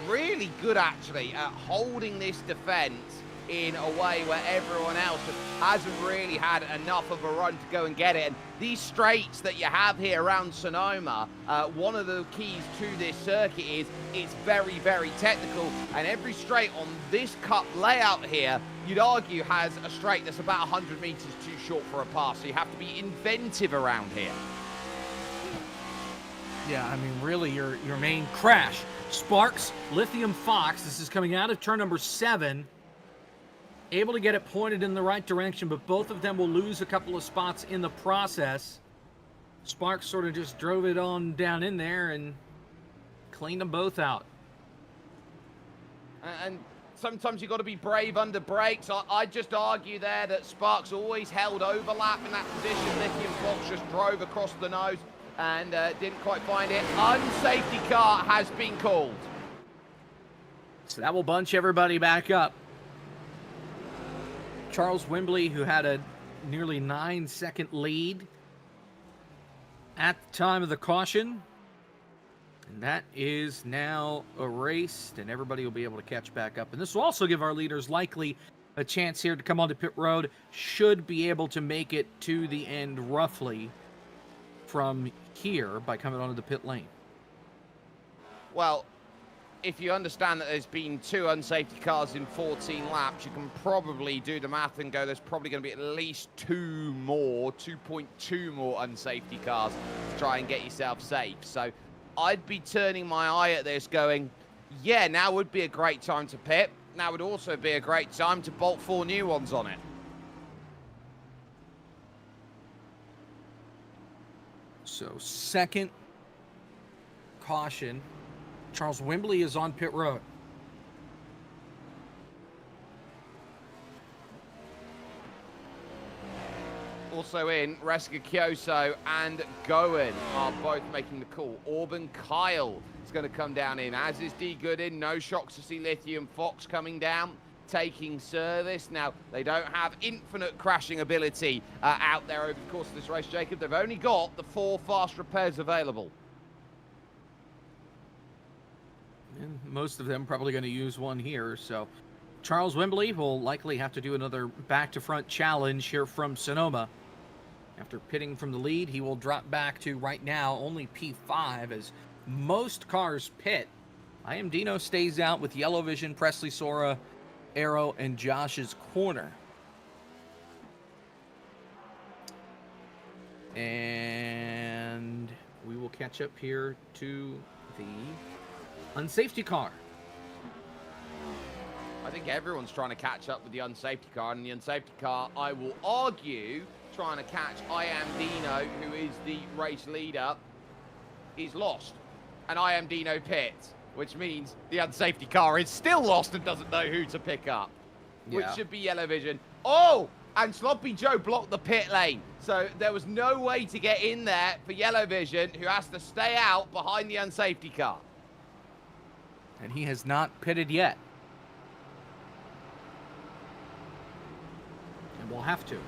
really good, actually, at holding this defense in a way where everyone else hasn't really had enough of a run to go and get it. And these straights that you have here around Sonoma, one of the keys to this circuit is it's very, very technical. And every straight on this cup layout here, you'd argue, has a straight that's about 100 meters too short for a pass. So you have to be inventive around here. Yeah, I mean, really, your main crash. Sparks, Lithium Fox, this is coming out of turn number 7. Able to get it pointed in the right direction, but both of them will lose a couple of spots in the process. Sparks sort of just drove it on down in there and cleaned them both out. And sometimes you've got to be brave under brakes. I'd just argue there that Sparks always held overlap in that position. Lithium Fox just drove across the nose and didn't quite find it. Unsafety car has been called. So that will bunch everybody back up. Charles Wembley, who had a nearly 9-second lead at the time of the caution. And that is now erased, and everybody will be able to catch back up. And this will also give our leaders likely a chance here to come onto pit road. Should be able to make it to the end roughly from here by coming onto the pit lane. Well, if you understand that there's been 2 unsafety cars in 14 laps, you can probably do the math and go, there's probably going to be at least 2.2 more unsafety cars to try and get yourself safe. So I'd be turning my eye at this going, yeah, now would be a great time to pit. Now would also be a great time to bolt 4 new ones on it. So second caution. Charles Wembley is on pit road. Also in, Reska Kyoso and Goen are both making the call. Auburn Kyle is going to come down in, as is D. Gooden. No shocks to see Lithium Fox coming down, taking service. Now, they don't have infinite crashing ability out there over the course of this race, Jacob. They've only got the 4 fast repairs available. And most of them probably going to use one here. So Charles Wembley will likely have to do another back-to-front challenge here from Sonoma. After pitting from the lead, he will drop back to, right now, only P5 as most cars pit. I Am Dino stays out with Yellow Vision, Presley Sora, Arrow, and Josh's corner. And we will catch up here to the unsafety car. I think everyone's trying to catch up with the unsafety car, and the unsafety car, I will argue, trying to catch I Am Dino, who is the race leader, is lost. And I Am Dino pits, which means the unsafety car is still lost and doesn't know who to pick up, which should be Yellow Vision. Oh, and Sloppy Joe blocked the pit lane. So there was no way to get in there for Yellow Vision, who has to stay out behind the unsafety car. And he has not pitted yet. And we'll have to.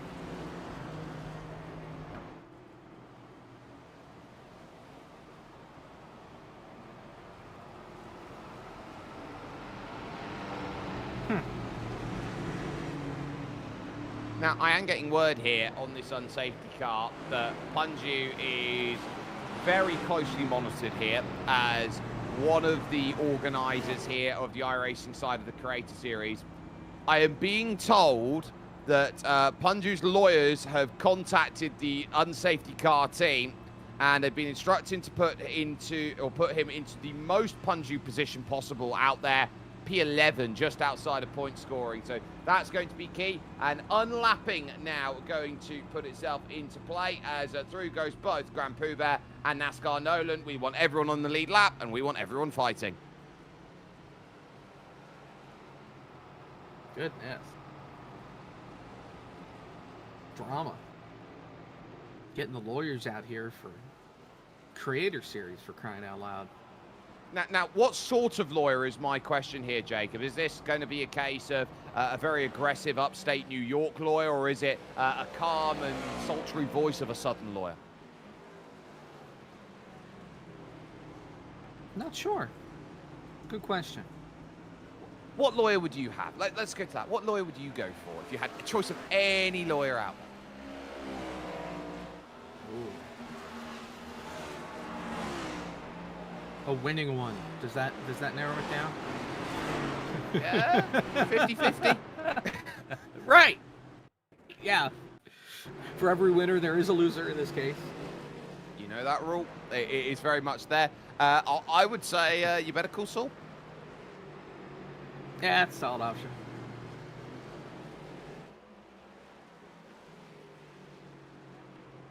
Now, I am getting word here on this unsafety car that Punju is very closely monitored here as one of the organisers here of the iRacing side of the Creator Series. I am being told that Punju's lawyers have contacted the unsafety car team and have been instructed to put him into the most Punju position possible out there, P11, just outside of point scoring. So that's going to be key. And unlapping now going to put itself into play as through goes both Grand Poobah and NASCAR Nolan. We want everyone on the lead lap, and we want everyone fighting. Goodness. Drama. Getting the lawyers out here for Creator Series, for crying out loud. Now, what sort of lawyer is my question here, Jacob? Is this going to be a case of a very aggressive upstate New York lawyer, or is it a calm and sultry voice of a southern lawyer? Not sure. Good question. What lawyer would you have? Let's go to that. What lawyer would you go for if you had a choice of any lawyer out there? A winning one. Does that narrow it down? Yeah, 50-50. Right. Yeah. For every winner, there is a loser in this case. You know that rule. It is very much there. I would say you better call Saul. Yeah, that's a solid option.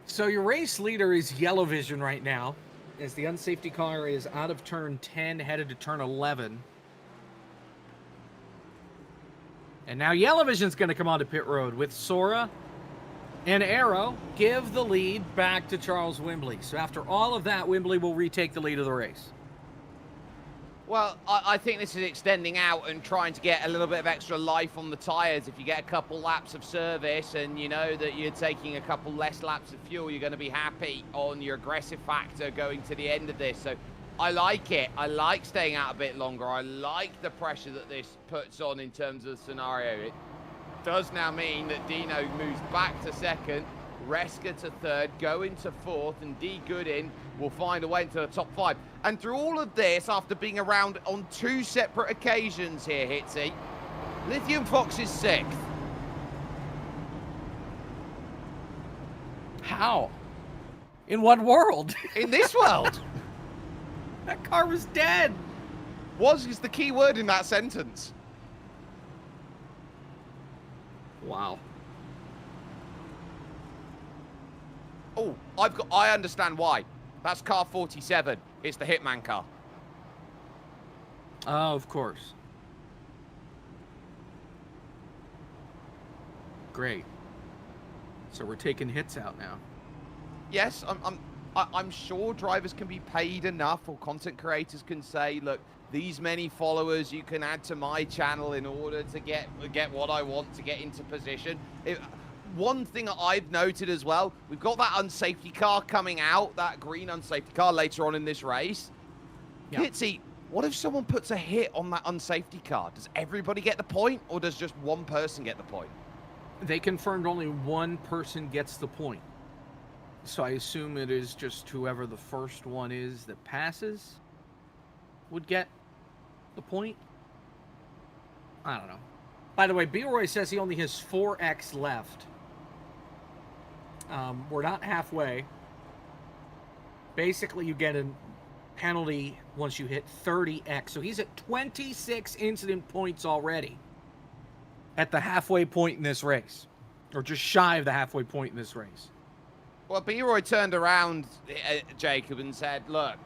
So your race leader is Yellow Vision right now, as the unsafety car is out of turn 10, headed to turn 11. And now Yellow Vision's going to come onto pit road with Sora and Arrow give the lead back to Charles Wembley. So after all of that, Wembley will retake the lead of the race. Well, I think this is extending out and trying to get a little bit of extra life on the tyres. If you get a couple laps of service and you know that you're taking a couple less laps of fuel, you're going to be happy on your aggressive factor going to the end of this. So I like it. I like staying out a bit longer. I like the pressure that this puts on in terms of the scenario. It does now mean that Dino moves back to second, Reska to third, going to fourth, and D. Goodin will find a way into the top 5. And through all of this, after being around on 2 separate occasions here, Hitsy, Lithium Fox is 6th. How? In what world? In this world. That car was dead. Was is the key word in that sentence. Wow. Oh, I understand why. That's car 47. It's the Hitman car. Oh, of course. Great. So we're taking hits out now. Yes, I'm sure drivers can be paid enough, or content creators can say, look, these many followers you can add to my channel in order to get what I want to get into position. One thing I've noted as well, we've got that unsafety car coming out, that green unsafety car later on in this race. Yeah. Hitsy, what if someone puts a hit on that unsafety car? Does everybody get the point, or does just one person get the point? They confirmed only one person gets the point. So I assume it is just whoever the first one is that passes would get the point. I don't know. By the way, B-Roy says he only has 4x left. We're not halfway. Basically, you get a penalty once you hit 30x. So he's at 26 incident points already at the halfway point in this race, or just shy of the halfway point in this race. Well, B-Roy turned around, Jacob, and said, look,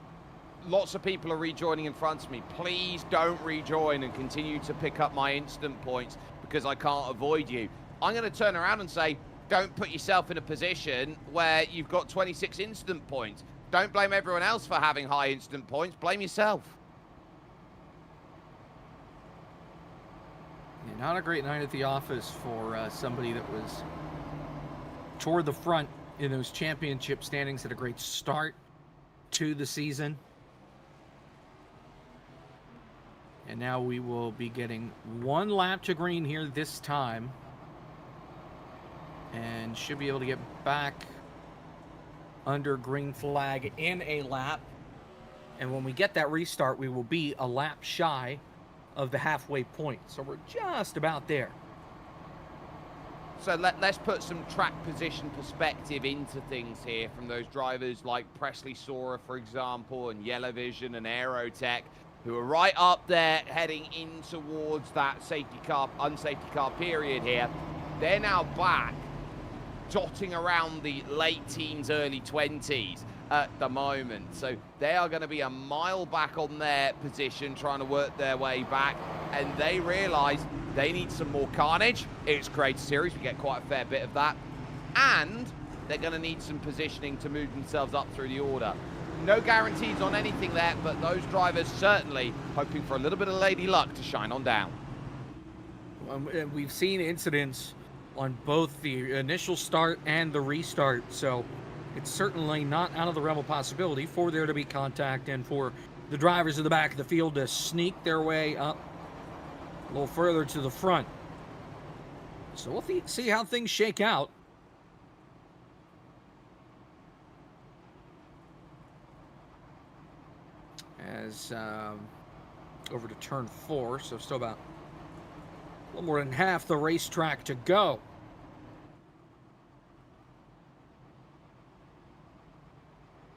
lots of people are rejoining in front of me. Please don't rejoin and continue to pick up my instant points because I can't avoid you. I'm going to turn around and say, don't put yourself in a position where you've got 26 instant points. Don't blame everyone else for having high instant points. Blame yourself. Yeah, not a great night at the office for somebody that was toward the front in those championship standings. At a great start to the season. And now we will be getting one lap to green here this time. And should be able to get back under green flag in a lap. And when we get that restart, we will be a lap shy of the halfway point. So we're just about there. So let's put some track position perspective into things here from those drivers like Presley Sora, for example, and Yellow Vision and Aerotech, who are right up there heading in towards that safety car, unsafety car period here. They're now back, dotting around the late teens, early 20s at the moment. So they are going to be a mile back on their position, trying to work their way back. And they realize they need some more carnage. It's Creator Series. We get quite a fair bit of that. And they're going to need some positioning to move themselves up through the order. No guarantees on anything there, but those drivers certainly hoping for a little bit of lady luck to shine on down. and we've seen incidents on both the initial start and the restart, so it's certainly not out of the realm of possibility for there to be contact and for the drivers in the back of the field to sneak their way up a little further to the front. So we'll see how things shake out. As over to turn 4, so still about a little more than half the racetrack to go.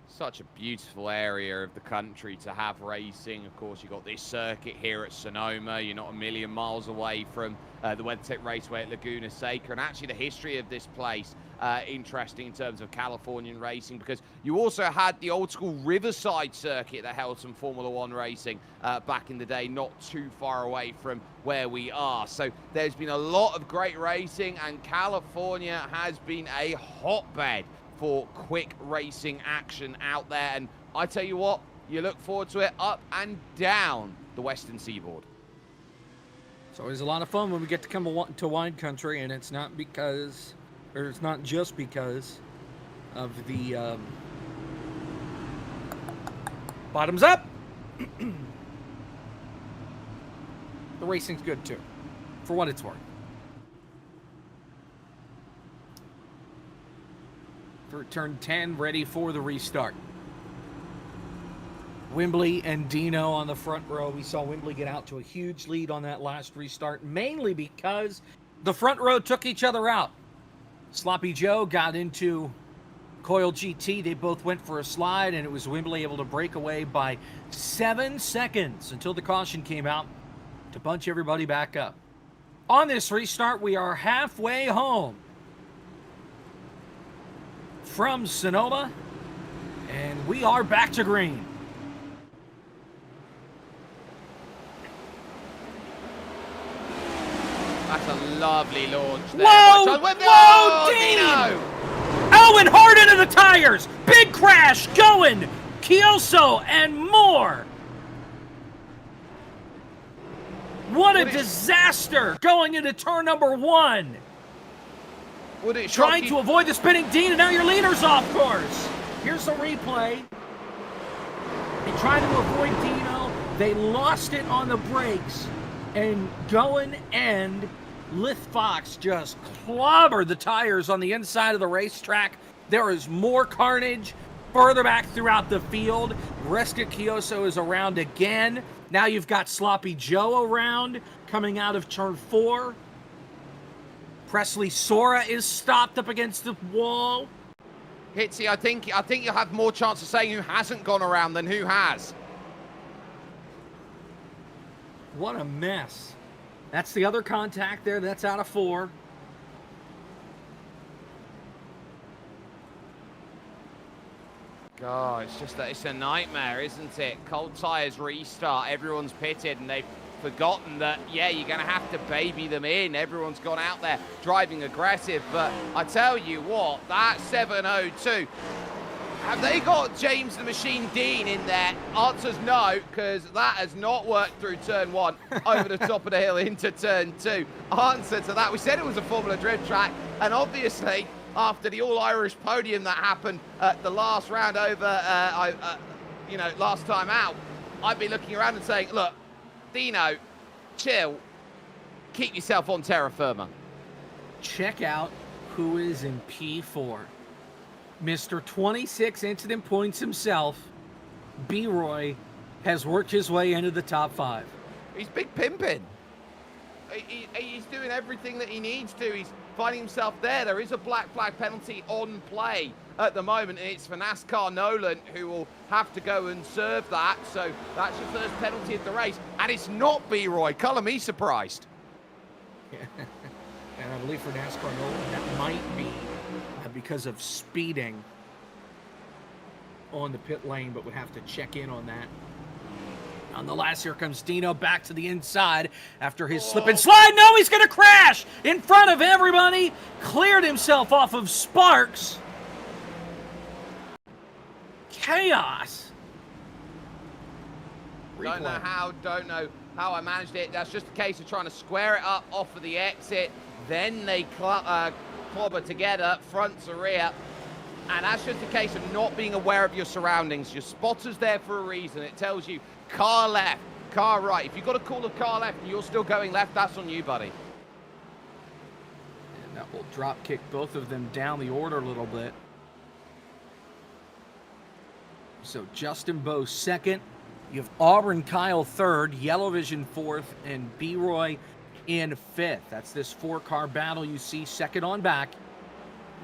Such a beautiful area of the country to have racing. Of course, you've got this circuit here at Sonoma. You're not a million miles away from the WeatherTech Raceway at Laguna Seca. And actually, the history of this place, interesting in terms of Californian racing, because you also had the old school Riverside circuit that held some Formula One racing back in the day, not too far away from where we are. So there's been a lot of great racing, and California has been a hotbed for quick racing action out there. And I tell you what, you look forward to it up and down the Western Seaboard. It's always a lot of fun when we get to come to wine country, and it's not just because of the bottoms up. The racing's good too, for what it's worth. For turn 10, ready for the restart. Wembley and Dino on the front row. We saw Wembley get out to a huge lead on that last restart, mainly because the front row took each other out. Sloppy Joe got into Coil GT. They both went for a slide, and it was Wembley able to break away by 7 seconds until the caution came out to bunch everybody back up. On this restart, we are halfway home from Sonoma, and we are back to green. That's a lovely launch there. Whoa! Whoa, Dino! Oh, and hard into the tires! Big crash going! Chioso and more! What a disaster going into turn number 1! Trying to avoid the spinning Dean, and now your leader's off course. Here's the replay. They tried to avoid Dino. They lost it on the brakes. And Goen and Lith Fox just clobbered the tires on the inside of the racetrack. There is more carnage further back throughout the field. Resca Chioso is around again. Now you've got Sloppy Joe around, coming out of turn 4. Presley Sora is stopped up against the wall. Hitsy, I think you'll have more chance of saying who hasn't gone around than who has. What a mess. That's the other contact there. That's out of 4. God, it's a nightmare, isn't it? Cold tires restart, everyone's pitted, and they've forgotten that, yeah, you're going to have to baby them in. Everyone's gone out there driving aggressive, but I tell you what, that 702, have they got James the Machine Dean in there? Answer's no, because that has not worked through turn 1 over the top of the hill into turn 2. Answer to that, we said it was a Formula Drift track, and obviously, after the all-Irish podium that happened at the last round over, last time out, I'd be looking around and saying, look, Dino, chill, keep yourself on terra firma. Check out who is in P4. Mr. 26 incident points himself, B-Roy, has worked his way into the top 5. He's big pimping. He's doing everything that he needs to. He's finding himself there. There is a black flag penalty on play at the moment, and it's for NASCAR Nolan, who will have to go and serve that. So that's your first penalty of the race, and it's not B-Roy. Color me surprised. And I believe for NASCAR Nolan, that might be because of speeding on the pit lane, but would have to check in on that. Nonetheless, here comes Dino back to the inside after his slip and slide. No, he's going to crash in front of everybody. Cleared himself off of Sparks. Chaos. Don't know how, don't know how I managed it. That's just a case of trying to square it up off of the exit. Then they clobber together, front to rear. And that's just a case of not being aware of your surroundings. Your spotter's there for a reason. It tells you car left, car right. If you've got to call a car left and you're still going left, that's on you, buddy. And that will drop kick both of them down the order a little bit. So Justin Bowe second. You have Auburn Kyle third, Yellow Vision fourth, and B-Roy in fifth. That's this 4-car battle you see second on back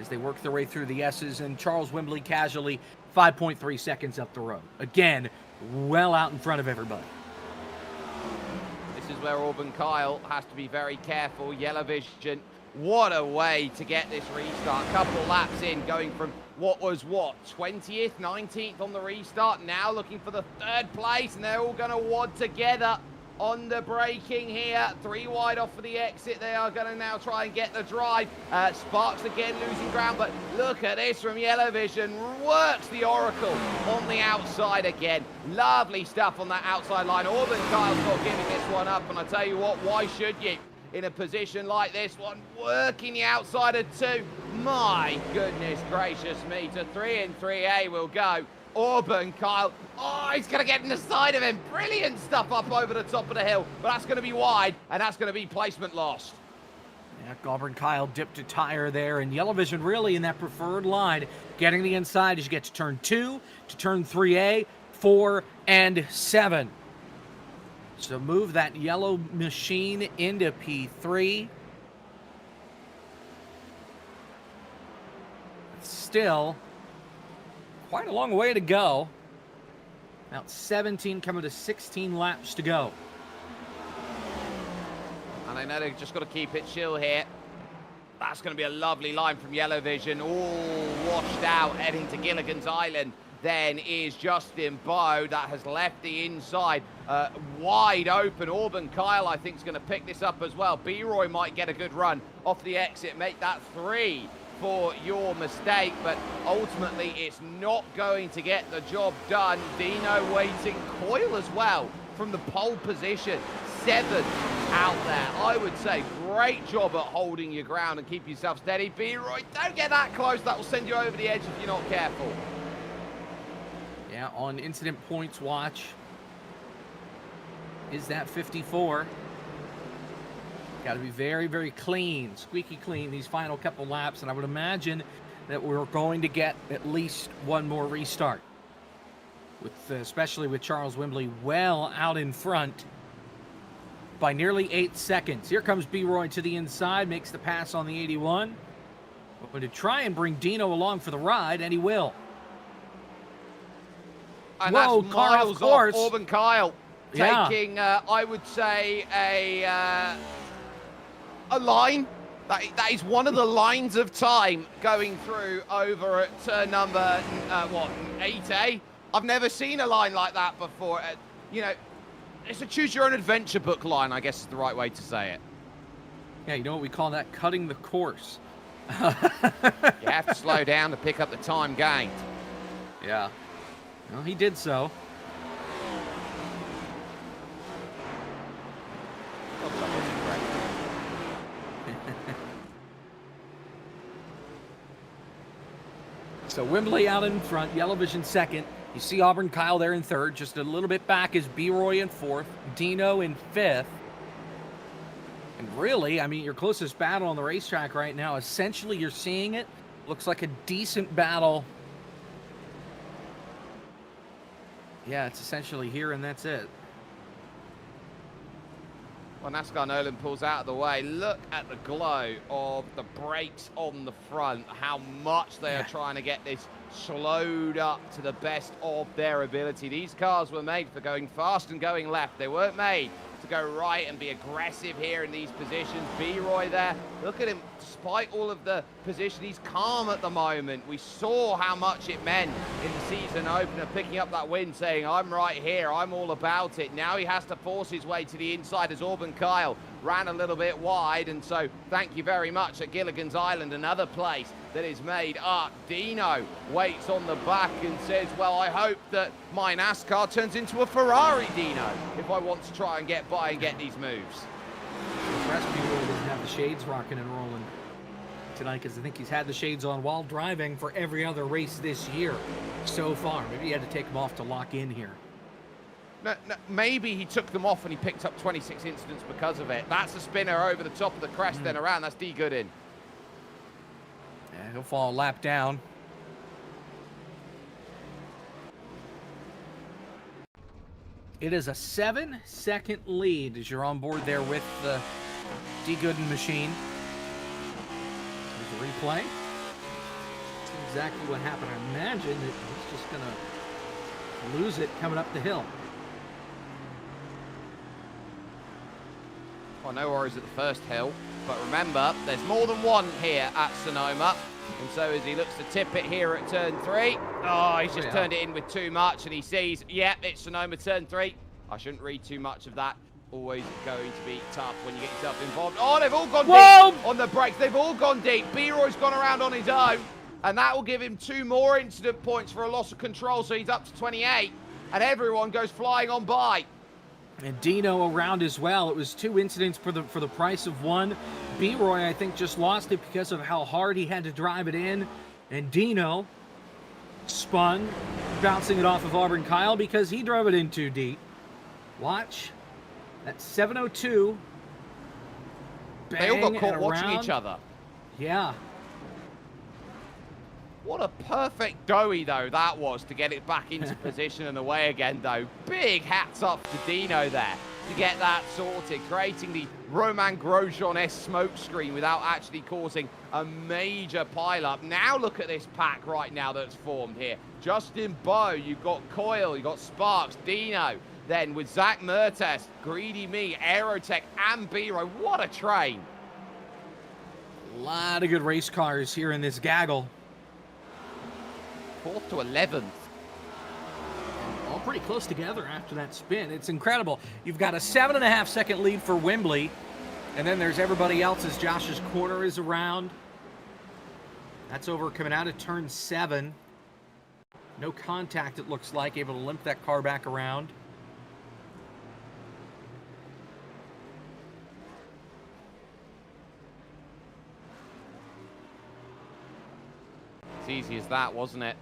as they work their way through the S's, and Charles Wembley casually 5.3 seconds up the road. Again, well out in front of everybody. This is where Auburn Kyle has to be very careful. Yellow Vision, what a way to get this restart. Couple laps in, going from what was 20th, 19th on the restart, now looking for the third place, and they're all going to wad together on the braking here. 3 wide off for the exit. They are going to now try and get the drive. Sparks again losing ground, but look at this from Yellow Vision. Works the Oracle on the outside again. Lovely stuff on that outside line. Auburn Kyle's not giving this one up, and I tell you what, why should you? In a position like this one, working the outside of 2. My goodness gracious me, to 3 and 3A will go. Auburn Kyle, oh, he's going to get in the side of him. Brilliant stuff up over the top of the hill, but that's going to be wide, and that's going to be placement lost. Yeah, Auburn Kyle dipped a tire there, and Yellow Vision really in that preferred line, getting the inside as you get to turn 2, to turn 3A, 4, and 7. So move that yellow machine into P3. Still quite a long way to go. About 17 coming to 16 laps to go. And I know they've just got to keep it chill here. That's going to be a lovely line from Yellow Vision, all washed out, heading to Gilligan's Island. Then is Justin Bowe that has left the inside wide open. Auburn Kyle, I think, is going to pick this up as well. B-Roy might get a good run off the exit, make that 3 for your mistake, but ultimately it's not going to get the job done. Dino waiting, Coyle as well from the pole position, 7th out there. I would say great job at holding your ground and keep yourself steady. B-Roy, don't get that close, that will send you over the edge if you're not careful. Yeah, on incident points watch is that 54. Got to be very, very clean, squeaky clean these final couple laps, and I would imagine that we're going to get at least one more restart, with especially with Charles Wembley well out in front by nearly 8 seconds. Here comes B-Roy to the inside, makes the pass on the 81. We're going to try and bring Dino along for the ride, and he will. And whoa, that's car, miles of course. off Auburn Kyle, Yeah. taking, I would say, a line. That is one of the lines of time going through over at turn number, 8A. I've never seen a line like that before. You know, it's a choose-your-own-adventure book line, I guess is the right way to say it. Yeah, you know what we call that? Cutting the course. You have to slow down to pick up the time gained. Yeah. Well, he did so. So Wembley out in front, Yellow Vision second. You see Auburn Kyle there in third. Just a little bit back is B-Roy in fourth, Dino in fifth. And really, I mean, your closest battle on the racetrack right now, essentially you're seeing it. Looks like a decent battle. Yeah, it's essentially here and that's it. Well, NASCAR Nolan pulls out of the way. Look at the glow of the brakes on the front, how much they are trying to get this slowed up to the best of their ability. These cars were made for going fast and going left. They weren't made to go right and be aggressive here in these positions. B-Roy there, look at him, despite all of the position, he's calm at the moment. We saw how much it meant in the season opener, picking up that win, saying, I'm right here, I'm all about it. Now he has to force his way to the inside as Auburn Kyle ran a little bit wide, and so thank you very much at Gilligan's Island, another place that is made up. Dino waits on the back and says, well, I hope that my NASCAR turns into a Ferrari, Dino, if I want to try and get sit by and get these moves. Rescue really doesn't have the shades rocking and rolling tonight because I think he's had the shades on while driving for every other race this year so far. Maybe he had to take them off to lock in here. No, maybe he took them off and he picked up 26 incidents because of it. That's a spinner over the top of the crest, then around. That's D. Gooden. Yeah, he'll fall a lap down. It is a 7-second lead as you're on board there with the D. Gooden machine. There's a replay. That's exactly what happened. I imagine that he's just going to lose it coming up the hill. Well, no worries at the first hill. But remember, there's more than one here at Sonoma. And so as he looks to tip it here at turn 3, he's just turned it in with too much, and he sees, it's Sonoma turn 3. I shouldn't read too much of that. Always going to be tough when you get yourself involved. Oh, they've all gone deep on the brakes. They've all gone deep. B-Roy's gone around on his own, and that will give him 2 more incident points for a loss of control, so he's up to 28, and everyone goes flying on by. And Dino around as well. It was 2 incidents for the price of 1. B-Roy, I think, just lost it because of how hard he had to drive it in. And Dino spun, bouncing it off of Auburn Kyle because he drove it in too deep. Watch. That's 7:02. They all got caught watching each other. Yeah. What a perfect doughy, though, that was to get it back into position and away again, though. Big hats off to Dino there to get that sorted, creating the Romain Grosjean-esque smoke screen without actually causing a major pile-up. Now look at this pack right now that's formed here. Justin Bowe, you've got Coyle, you've got Sparks, Dino, then with Zach Mertes, Greedy Me, Aerotech, and B-Roy. What a train. A lot of good race cars here in this gaggle. 4th to 11th. All pretty close together after that spin. It's incredible. You've got a 7.5-second lead for Wembley, and then there's everybody else as Josh's corner is around. That's over coming out of turn 7. No contact, it looks like. Able to limp that car back around. It's easy as that, wasn't it?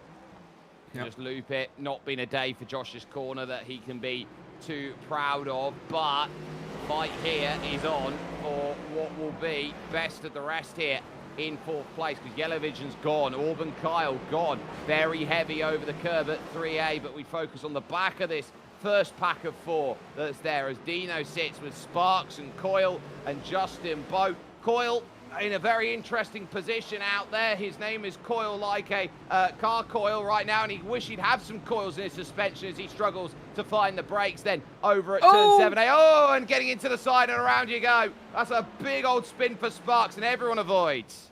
Yep. Just loop it. Not been a day for Josh's corner that he can be too proud of, but the fight here is on for what will be best of the rest here in 4th place, because Yellow Vision's gone, Auburn Kyle gone, very heavy over the curb at 3A, but we focus on the back of this first pack of 4 that's there as Dino sits with Sparks and Coyle and Justin Bowe. Coyle in a very interesting position out there. His name is Coyle, like a car coil right now, and he wish he'd have some coils in his suspension as he struggles to find the brakes. Then over at turn 7A, and getting into the side, and around you go. That's a big old spin for Sparks, and everyone avoids.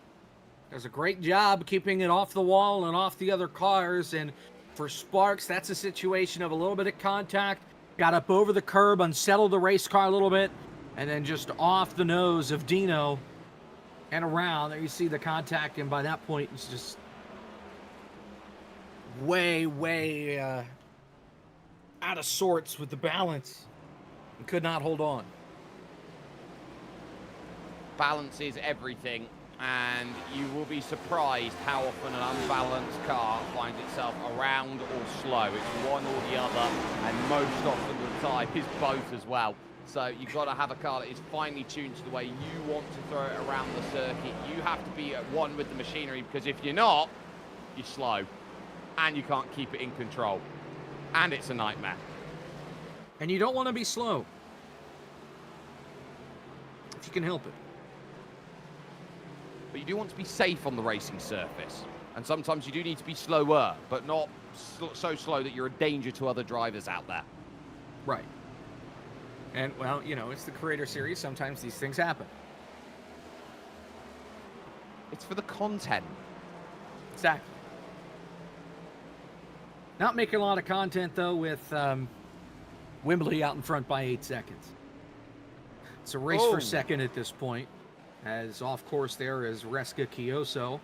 Does a great job keeping it off the wall and off the other cars, and for Sparks, that's a situation of a little bit of contact, got up over the curb, unsettled the race car a little bit, and then just off the nose of Dino and around. There you see the contact, and by that point, it's just way out of sorts with the balance and could not hold on. Balance is everything, and you will be surprised how often an unbalanced car finds itself around or slow. It's one or the other, and most often the time is both as well. So you've got to have a car that is finely tuned to the way you want to throw it around the circuit. You have to be at one with the machinery, because if you're not, you're slow, and you can't keep it in control, and it's a nightmare. And you don't want to be slow if you can help it. But you do want to be safe on the racing surface, and sometimes you do need to be slower, but not so slow that you're a danger to other drivers out there. Right. And, well, you know, it's the Creator Series. Sometimes these things happen. It's for the content. Exactly. Not making a lot of content, though, with Wembley out in front by 8 seconds. It's a race for second at this point. As off course there is Reska Kioso.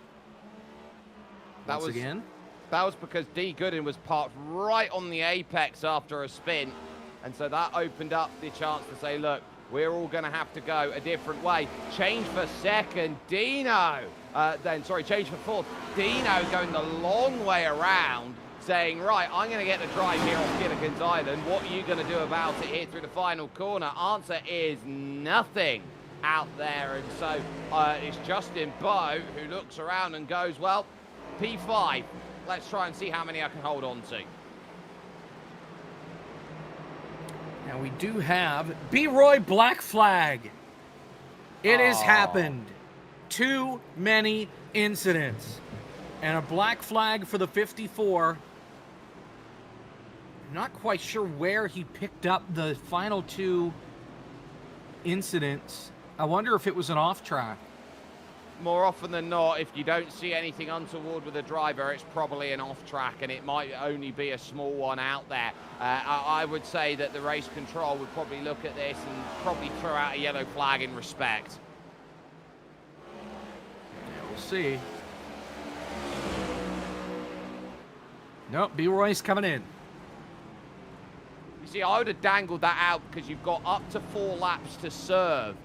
Once again. That was because D. Gooden was parked right on the apex after a spin. And so that opened up the chance to say, look, we're all going to have to go a different way. Change for second, Dino. Change for fourth. Dino going the long way around, saying, right, I'm going to get the drive here on Gilligan's Island. What are you going to do about it here through the final corner? Answer is nothing out there. And so it's Justin Bowe who looks around and goes, well, P5. Let's try and see how many I can hold on to. Now we do have B-Roy Black Flag. It has happened. Too many incidents. And a black flag for the 54. I'm not quite sure where he picked up the final 2 incidents. I wonder if it was an off track. More often than not, if you don't see anything untoward with the driver, it's probably an off track, and it might only be a small one out there. I would say that the race control would probably look at this and probably throw out a yellow flag in respect. Yeah, we'll see. Nope, B-Roy's coming in. You see, I would have dangled that out because you've got up to 4 laps to serve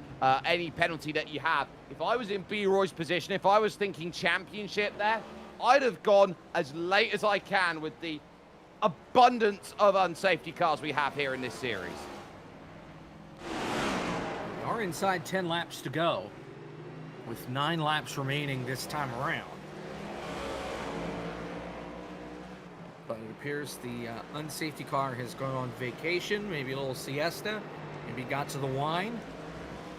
any penalty that you have. If I was in B-Roy's position, if I was thinking championship there, I'd have gone as late as I can with the abundance of unsafety cars we have here in this series. We are inside 10 laps to go, with 9 laps remaining this time around. But it appears the unsafety car has gone on vacation, maybe a little siesta, maybe got to the wine.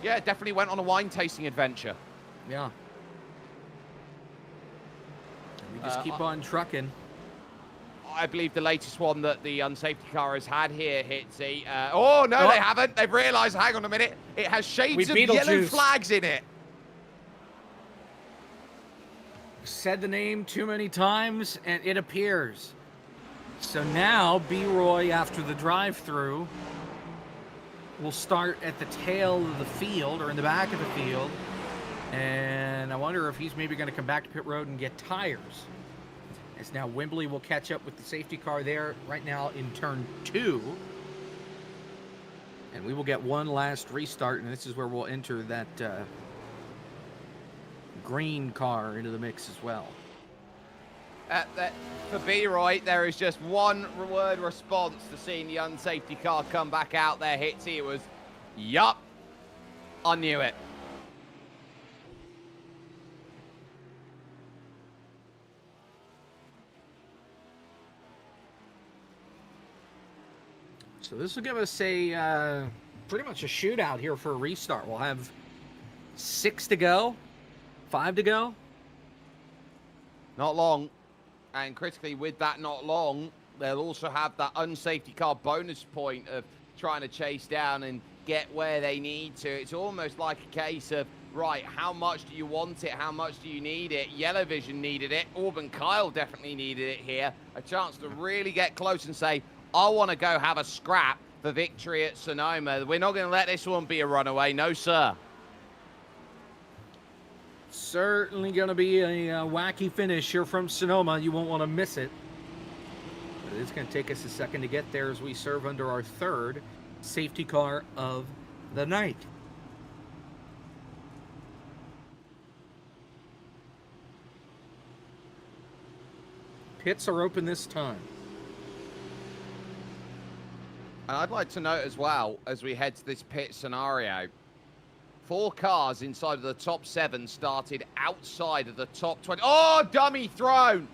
Yeah, definitely went on a wine tasting adventure. Yeah. And we just keep on trucking. I believe the latest one that the unsafety car has had here, Hitsy. Oh, no, they haven't. They've realised, hang on a minute, it has shades of yellow flags in it. Said the name too many times, and it appears. So now, B-Roy, after the drive-through, will start at the tail of the field, or in the back of the field. And I wonder if he's maybe going to come back to pit road and get tires. As now Wembley will catch up with the safety car there right now in turn 2. And we will get one last restart, and this is where we'll enter that green car into the mix as well. For B-Roy, there is just one word response to seeing the unsafety car come back out there, Hitsy. It was, yup, I knew it. So this will give us a pretty much a shootout here for a restart. We'll have 6 to go, 5 to go. Not long. And critically, with that not long, they'll also have that unsafety car bonus point of trying to chase down and get where they need to. It's almost like a case of, right, how much do you want it? How much do you need it? Yellow Vision needed it. Auburn Kyle definitely needed it here. A chance to really get close and say, I want to go have a scrap for victory at Sonoma. We're not going to let this one be a runaway. No, sir. Certainly going to be a wacky finish here from Sonoma. You won't want to miss it. But it's going to take us a second to get there as we serve under our 3rd safety car of the night. Pits are open this time. And I'd like to note as well, as we head to this pit scenario, 4 cars inside of the top 7 started outside of the top 20. Oh, dummy thrown!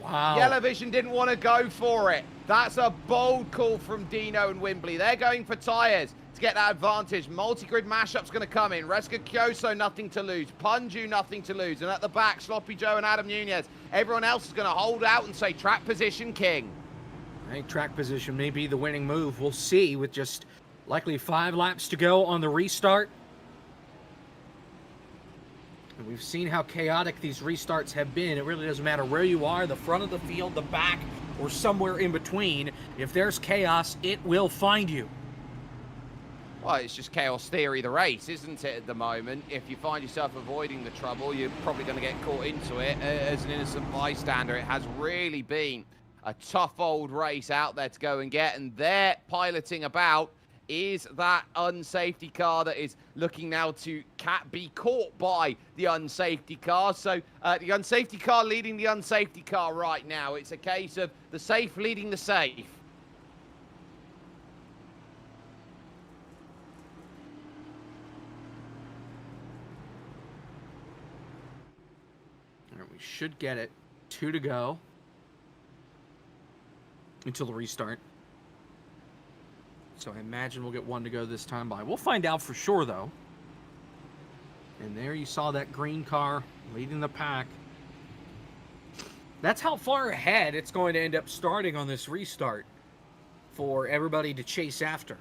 Wow. Yellow Vision didn't want to go for it. That's a bold call from Dino and Wembley. They're going for tyres to get that advantage. Multi-grid mashup's going to come in. Reska Kyoso, nothing to lose. Punju, nothing to lose. And at the back, Sloppy Joe and Adam Nunez. Everyone else is going to hold out and say, track position, king. I think track position may be the winning move. We'll see with just likely 5 laps to go on the restart. And we've seen how chaotic these restarts have been. It really doesn't matter where you are, the front of the field, the back, or somewhere in between. If there's chaos, it will find you. Well, it's just chaos theory, the race, isn't it, at the moment? If you find yourself avoiding the trouble, you're probably going to get caught into it as an innocent bystander. It has really been a tough old race out there to go and get, and they're piloting about is that unsafety car that is looking now to be caught by the unsafety car. So the unsafety car leading the unsafety car right now. It's a case of the safe leading the safe. All right, we should get it. 2 to go until the restart. So I imagine we'll get 1 to go this time by. We'll find out for sure, though. And there you saw that green car leading the pack. That's how far ahead it's going to end up starting on this restart for everybody to chase after.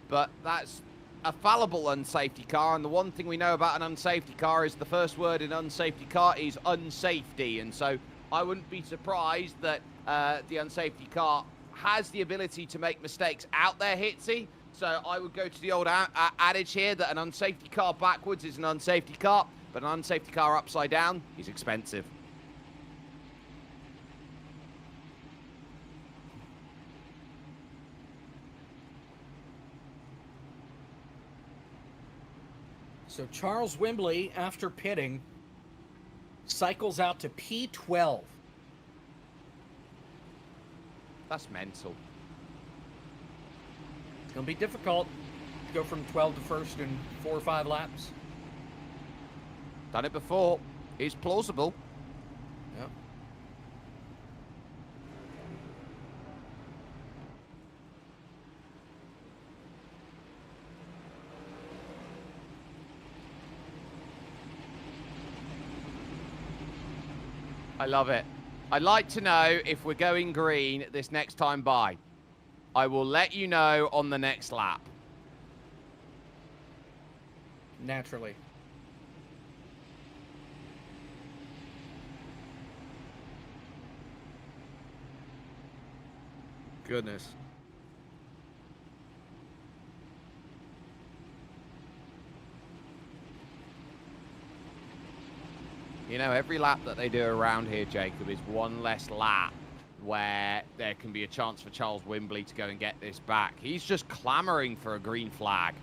But that's a fallible unsafety car, and the one thing we know about an unsafety car is the first word in unsafety car is unsafety, and so I wouldn't be surprised that the unsafety car has the ability to make mistakes out there, Hitsy. So I would go to the old adage here that an unsafety car backwards is an unsafety car, but an unsafety car upside down is expensive. So Charles Wembley, after pitting, cycles out to P12. That's mental. It's going to be difficult to go from 12 to first in 4 or 5 laps. Done it before. It's plausible. Yep. I love it. I'd like to know if we're going green this next time by. I will let you know on the next lap. Naturally. Goodness. You know, every lap that they do around here, Jacob, is one less lap where there can be a chance for Charles Wembley to go and get this back. He's just clamoring for a green flag.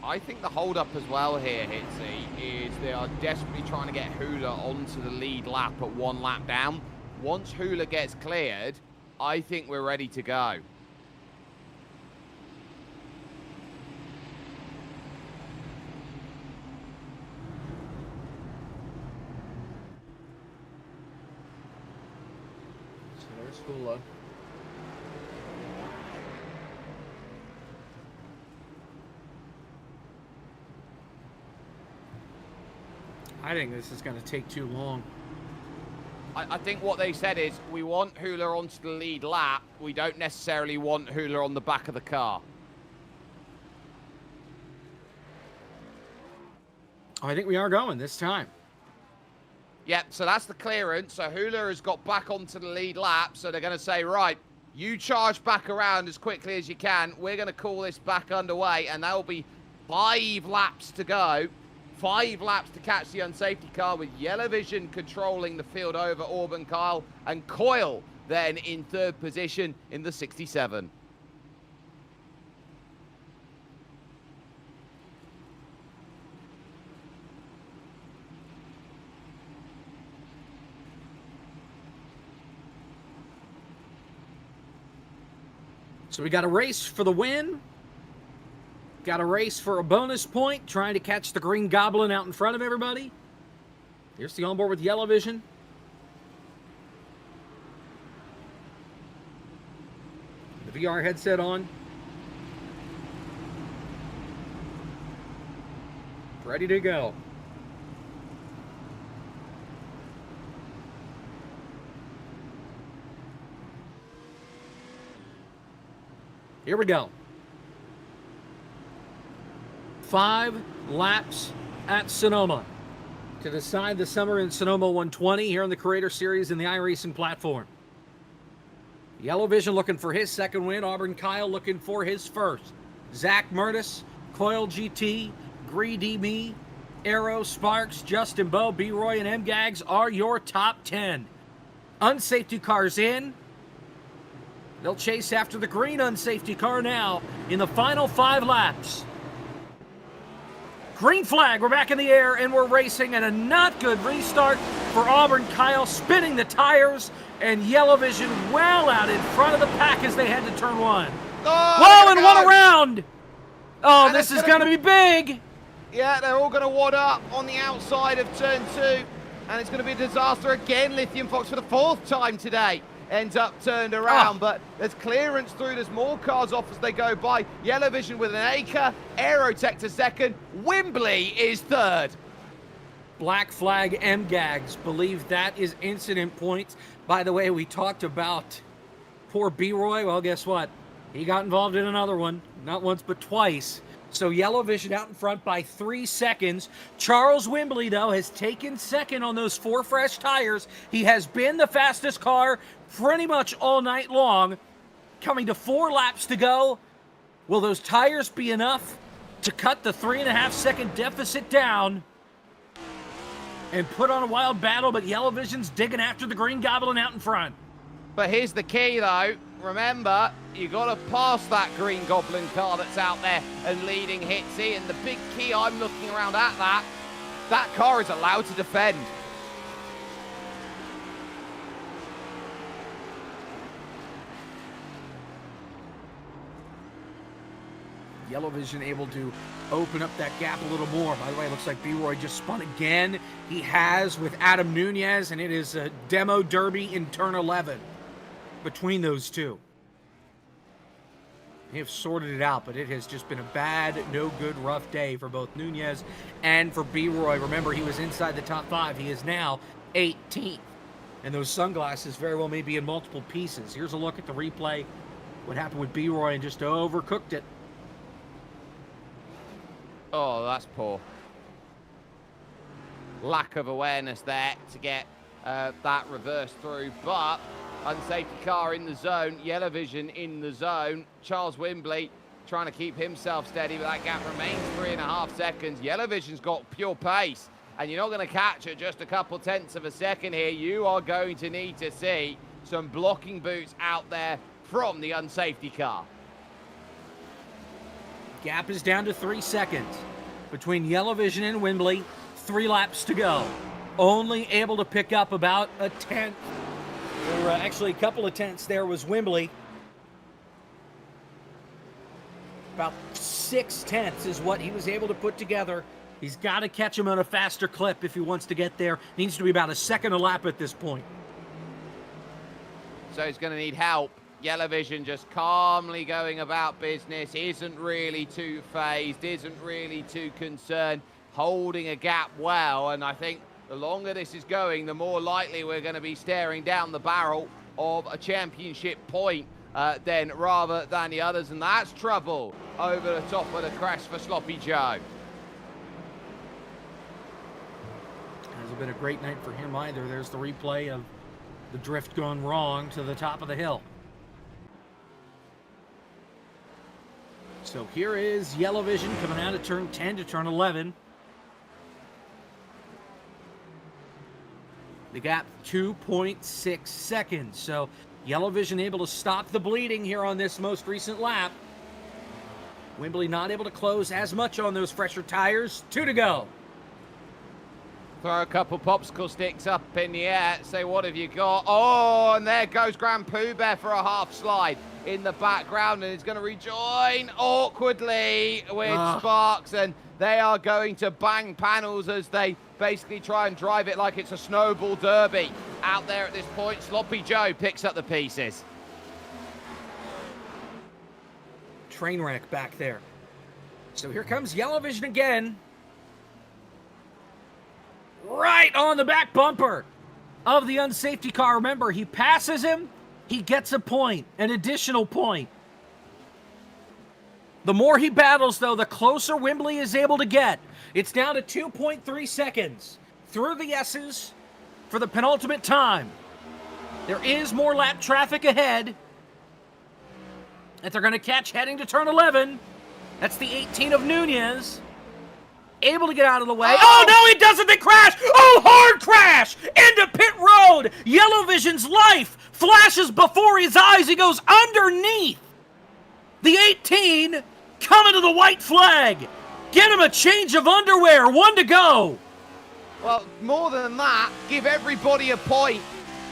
I think the hold-up as well here, Hitsy, is they are desperately trying to get Hula onto the lead lap at 1 lap down. Once Hula gets cleared, I think we're ready to go. So there's Hula. I think this is going to take too long. I think what they said is, we want Hula onto the lead lap. We don't necessarily want Hula on the back of the car. Oh, I think we are going this time. Yep, so that's the clearance. So Hula has got back onto the lead lap. So they're going to say, right, you charge back around as quickly as you can. We're going to call this back underway, and that will be 5 laps to go. 5 laps to catch the unsafety car, with Yellow Vision controlling the field over Auburn Kyle, and Coyle then in 3rd position in the 67. So we got a race for the win. Got a race for a bonus point, trying to catch the Green Goblin out in front of everybody. Here's the onboard with Yellow Vision. The VR headset on. Ready to go. Here we go. 5 laps at Sonoma to decide the Summer in Sonoma 120 here on the Creator Series in the iRacing platform. Yellow Vision looking for his second win. Auburn Kyle looking for his first. Zach Murtis, Coil GT, Greedy Me, Arrow, Sparks, Justin Bowe, B-Roy, and M-Gags are your top 10. Unsafety cars in. They'll chase after the green unsafety car now in the final 5 laps. Green flag, we're back in the air and we're racing, and a not good restart for Auburn Kyle, spinning the tires, and Yellow Vision well out in front of the pack as they head to turn 1. Oh, Whoa, and what a round! Oh, And this it's is going to be big! Yeah, they're all going to wad up on the outside of turn 2. And it's going to be a disaster again. Lithium Fox for the 4th time today ends up turned around. But there's clearance through. There's more cars off as they go by. Yellow Vision with an acre. Aerotech to second. Wembley is third. Black flag M-Gags. Believe that is incident points. By the way, we talked about poor B-Roy. Well, guess what? He got involved in another one. Not once, but twice. So Yellow Vision out in front by 3 seconds. Charles Wembley, though, has taken second on those 4 fresh tires. He has been the fastest car pretty much all night long. Coming to 4 laps to go. Will those tires be enough to cut the 3.5-second deficit down and put on a wild battle? But Yellow Vision's digging after the Green Goblin out in front. But here's the key, though. Remember, you got to pass that Green Goblin car that's out there and leading Hitsy. And the big key, I'm looking around at that car is allowed to defend. Yellow Vision able to open up that gap a little more. By the way, it looks like B-Roy just spun again. He has with Adam Nunez, and it is a demo derby in turn 11 between those two. They have sorted it out, but it has just been a bad, no good, rough day for both Nunez and for B-Roy. Remember, he was inside the top 5. He is now 18th. And those sunglasses very well may be in multiple pieces. Here's a look at the replay. What happened with B-Roy and just overcooked it. Oh, that's poor. Lack of awareness there to get that reverse through, but unsafety car in the zone, Yellow Vision in the zone. Charles Wembley trying to keep himself steady, but that gap remains 3.5 seconds. Yellow Vision's got pure pace, and you're not going to catch it just a couple tenths of a second here. You are going to need to see some blocking boots out there from the unsafety car. Gap is down to 3 seconds between Yellow Vision and Wembley. 3 laps to go. Only able to pick up about a tenth. There were actually a couple of tenths there was Wembley. About 6 tenths is what he was able to put together. He's got to catch him on a faster clip if he wants to get there. Needs to be about a second a lap at this point. So he's going to need help. Yellow Vision just calmly going about business, isn't really too phased, isn't really too concerned, holding a gap well, and I think the longer this is going, the more likely we're going to be staring down the barrel of a championship point then rather than the others, and that's trouble over the top of the crest for Sloppy Joe. Hasn't been a great night for him either. There's the replay of the drift gone wrong to the top of the hill. So here is Yellow Vision coming out of turn 10 to turn 11. The gap 2.6 seconds. So Yellow Vision able to stop the bleeding here on this most recent lap. Wembley not able to close as much on those fresher tires. 2 to go. Throw a couple popsicle sticks up in the air. Say, what have you got? Oh, and there goes Grand Pooh Bear for a half slide in the background, and he's going to rejoin awkwardly with Sparks, and they are going to bang panels as they basically try and drive it like it's a snowball derby out there at this point. Sloppy Joe picks up the pieces. Train wreck back there. So here comes Yellow Vision again. Right on the back bumper of the unsafety car. Remember, he passes him, he gets a point, an additional point. The more he battles, though, the closer Wembley is able to get. It's down to 2.3 seconds through the S's for the penultimate time. There is more lap traffic ahead. that they're going to catch heading to turn 11. That's the 18 of Nunez. Able to get out of the way. Oh, no, he doesn't. They crash. Oh, hard crash into pit road. Yellow Vision's life flashes before his eyes. He goes underneath the 18, coming to the white flag. Get him a change of underwear. 1 to go. Well, more than that, give everybody a point,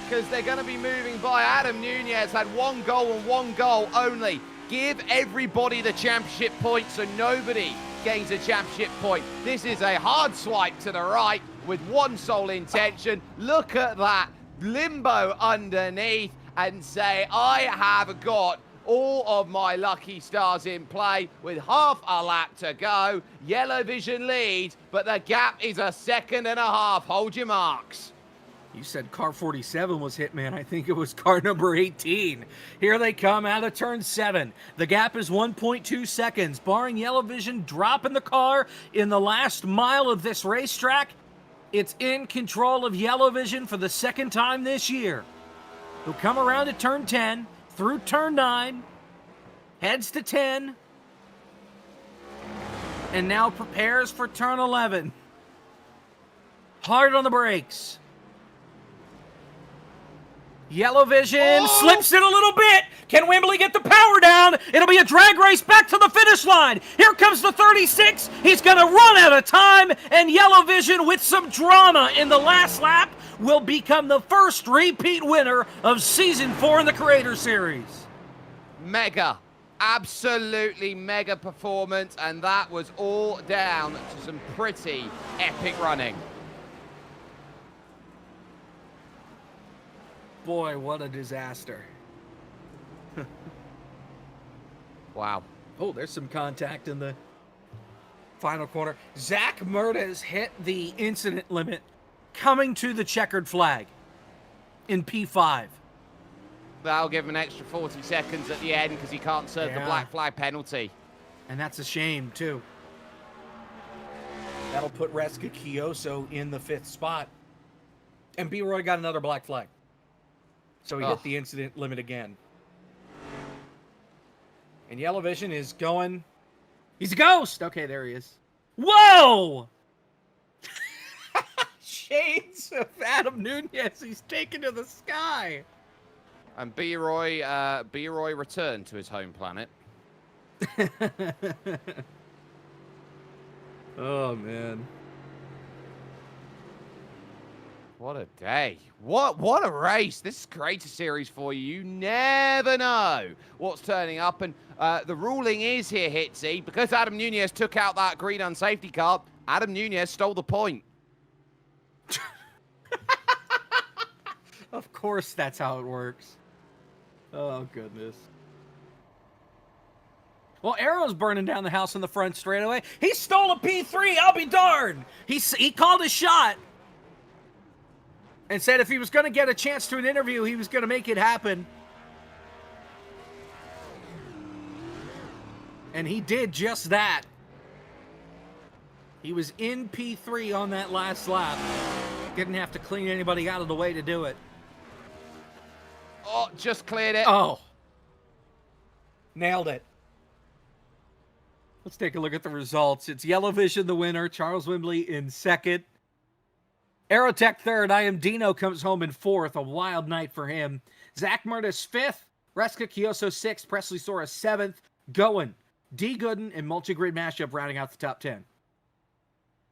because they're going to be moving by. Adam Nunez had 1 goal and 1 goal only. Give everybody the championship point so nobody gains a championship point. This is a hard swipe to the right with one sole intention. Look at that limbo underneath and say, I have got all of my lucky stars in play with half a lap to go. Yellow Vision leads, but the gap is a 1.5 seconds. Hold your marks. You said car 47 was hit, man. I think it was car number 18. Here they come out of turn 7. The gap is 1.2 seconds, barring Yellow Vision dropping the car in the last mile of this racetrack. It's in control of Yellow Vision for the 2nd time this year. He'll come around to turn 10, through turn 9, heads to 10, and now prepares for turn 11. Hard on the brakes. Yellow Vision slips it a little bit. Can Wembley get the power down? It'll be a drag race back to the finish line. Here comes the 36. He's going to run out of time, and Yellow Vision, with some drama in the last lap, will become the first repeat winner of Season 4 in the Creator Series. Mega. Absolutely mega performance, and that was all down to some pretty epic running. Boy, what a disaster. Wow. Oh, there's some contact in the final corner. Zach Murta's hit the incident limit coming to the checkered flag in P5. That'll give him an extra 40 seconds at the end because he can't serve the black flag penalty. And that's a shame, too. That'll put Reska Kioso in the 5th spot. And B-Roy got another black flag. So he hit the incident limit again. And Yellow Vision is going... He's a ghost! Okay, there he is. Whoa! Shades of Adam Nunez. He's taken to the sky. And B-Roy returned to his home planet. Oh, man. What a day. What a race. This is Creator Series for you. You never know what's turning up. And the ruling is here, Hitsy, because Adam Nunez took out that green unsafety car, Adam Nunez stole the point. Of course that's how it works. Oh, goodness. Well, Arrow's burning down the house in the front straightaway. He stole a P3. I'll be darned. He called his shot. And said if he was going to get a chance to an interview, he was going to make it happen. And he did just that. He was in P3 on that last lap. Didn't have to clean anybody out of the way to do it. Oh, just cleared it. Oh. Nailed it. Let's take a look at the results. It's Yellow Vision the winner. Charles Wembley in 2nd. Aerotech 3rd. I Am Dino comes home in 4th. A wild night for him. Zach Murtis 5th. Reska Kioso 6th. Presley Sora 7th. Going. D. Gooden and Multi-Grid Mashup rounding out the top 10.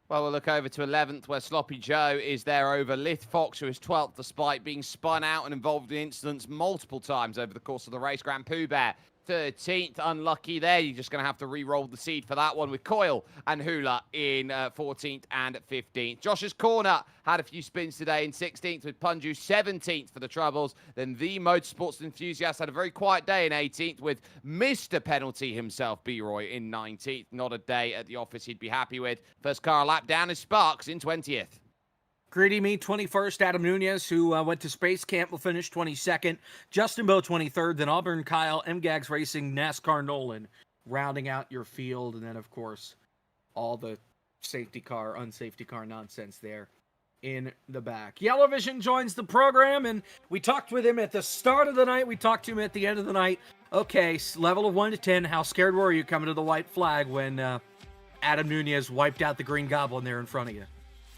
Well, we'll look over to 11th, where Sloppy Joe is there over Lith Fox, who is 12th, despite being spun out and involved in incidents multiple times over the course of the race. Grand Pooh Bear 13th, unlucky there. You're just going to have to re-roll the seed for that one with Coil and Hula in 14th and 15th. Josh's Corner had a few spins today in 16th with Punju 17th for the Troubles. Then the Motorsports Enthusiast had a very quiet day in 18th with Mr. Penalty himself, B-Roy, in 19th. Not a day at the office he'd be happy with. First car lap down is Sparks in 20th. Greedy Me 21st. Adam Nunez, who went to Space Camp, will finish 22nd. Justin Bowe 23rd. Then Auburn Kyle, MGAGs Racing, NASCAR Nolan rounding out your field. And then, of course, all the safety car, unsafety car nonsense there in the back. Yellow Vision joins the program, and we talked with him at the start of the night. We talked to him at the end of the night. Okay, level of 1 to 10, how scared were you coming to the white flag when Adam Nunez wiped out the Green Goblin there in front of you?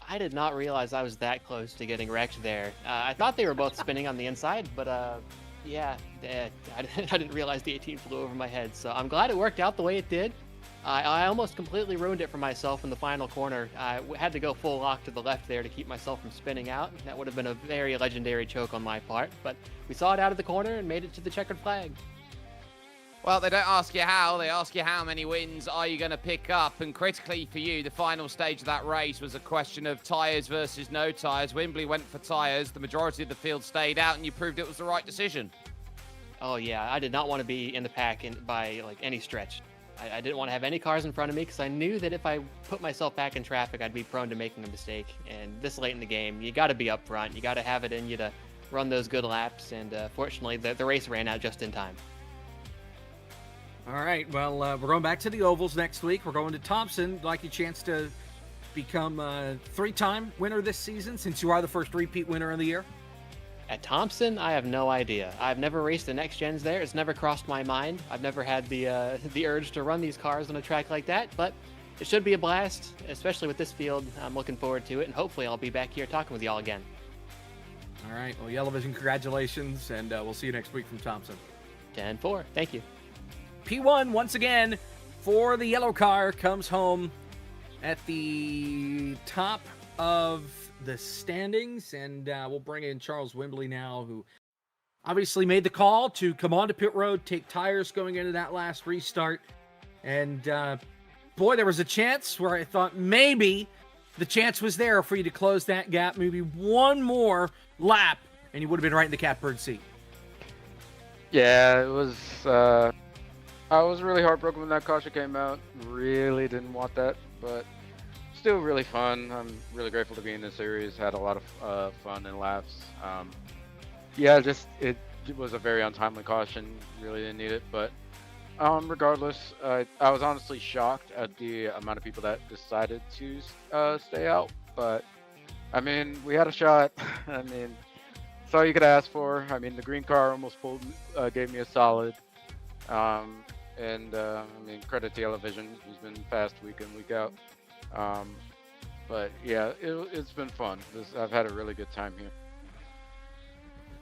I did not realize I was that close to getting wrecked there. I thought they were both spinning on the inside, but yeah, I didn't realize the 18 flew over my head. So I'm glad it worked out the way it did. I almost completely ruined it for myself in the final corner. I had to go full lock to the left there to keep myself from spinning out. That would have been a very legendary choke on my part, but we saw it out of the corner and made it to the checkered flag. Well, they don't ask you how, they ask you how many wins are you going to pick up. And critically for you, the final stage of that race was a question of tyres versus no tyres. Wembley went for tyres. The majority of the field stayed out, and you proved it was the right decision. Oh, yeah. I did not want to be in the pack by any stretch. I didn't want to have any cars in front of me because I knew that if I put myself back in traffic, I'd be prone to making a mistake. And this late in the game, you got to be up front. You got to have it in you to run those good laps. And fortunately, the race ran out just in time. All right, well, we're going back to the ovals next week. We're going to Thompson. I'd like a chance to become a 3-time winner this season, since you are the first repeat winner of the year. At Thompson, I have no idea. I've never raced the next gens there. It's never crossed my mind. I've never had the urge to run these cars on a track like that, but it should be a blast, especially with this field. I'm looking forward to it, and hopefully I'll be back here talking with y'all again. All right, well, Yellow Vision, congratulations, and we'll see you next week from Thompson. 10-4. Thank you. P1, once again, for the yellow car, comes home at the top of the standings, and we'll bring in Charles Wembley now, who obviously made the call to come on to pit road, take tires going into that last restart, and boy, there was a chance where I thought maybe the chance was there for you to close that gap, maybe one more lap, and you would have been right in the catbird seat. Yeah, it was... I was really heartbroken when that caution came out. Really didn't want that, but still really fun. I'm really grateful to be in this series. Had a lot of fun and laughs. Yeah, just it was a very untimely caution. Really didn't need it, but regardless, I was honestly shocked at the amount of people that decided to stay out. But I mean, we had a shot. I mean, that's all you could ask for. I mean, the green car almost gave me a solid. I mean, credit to Yellow Vision, who's been fast week in, week out. But yeah, it's been fun. I've had a really good time here.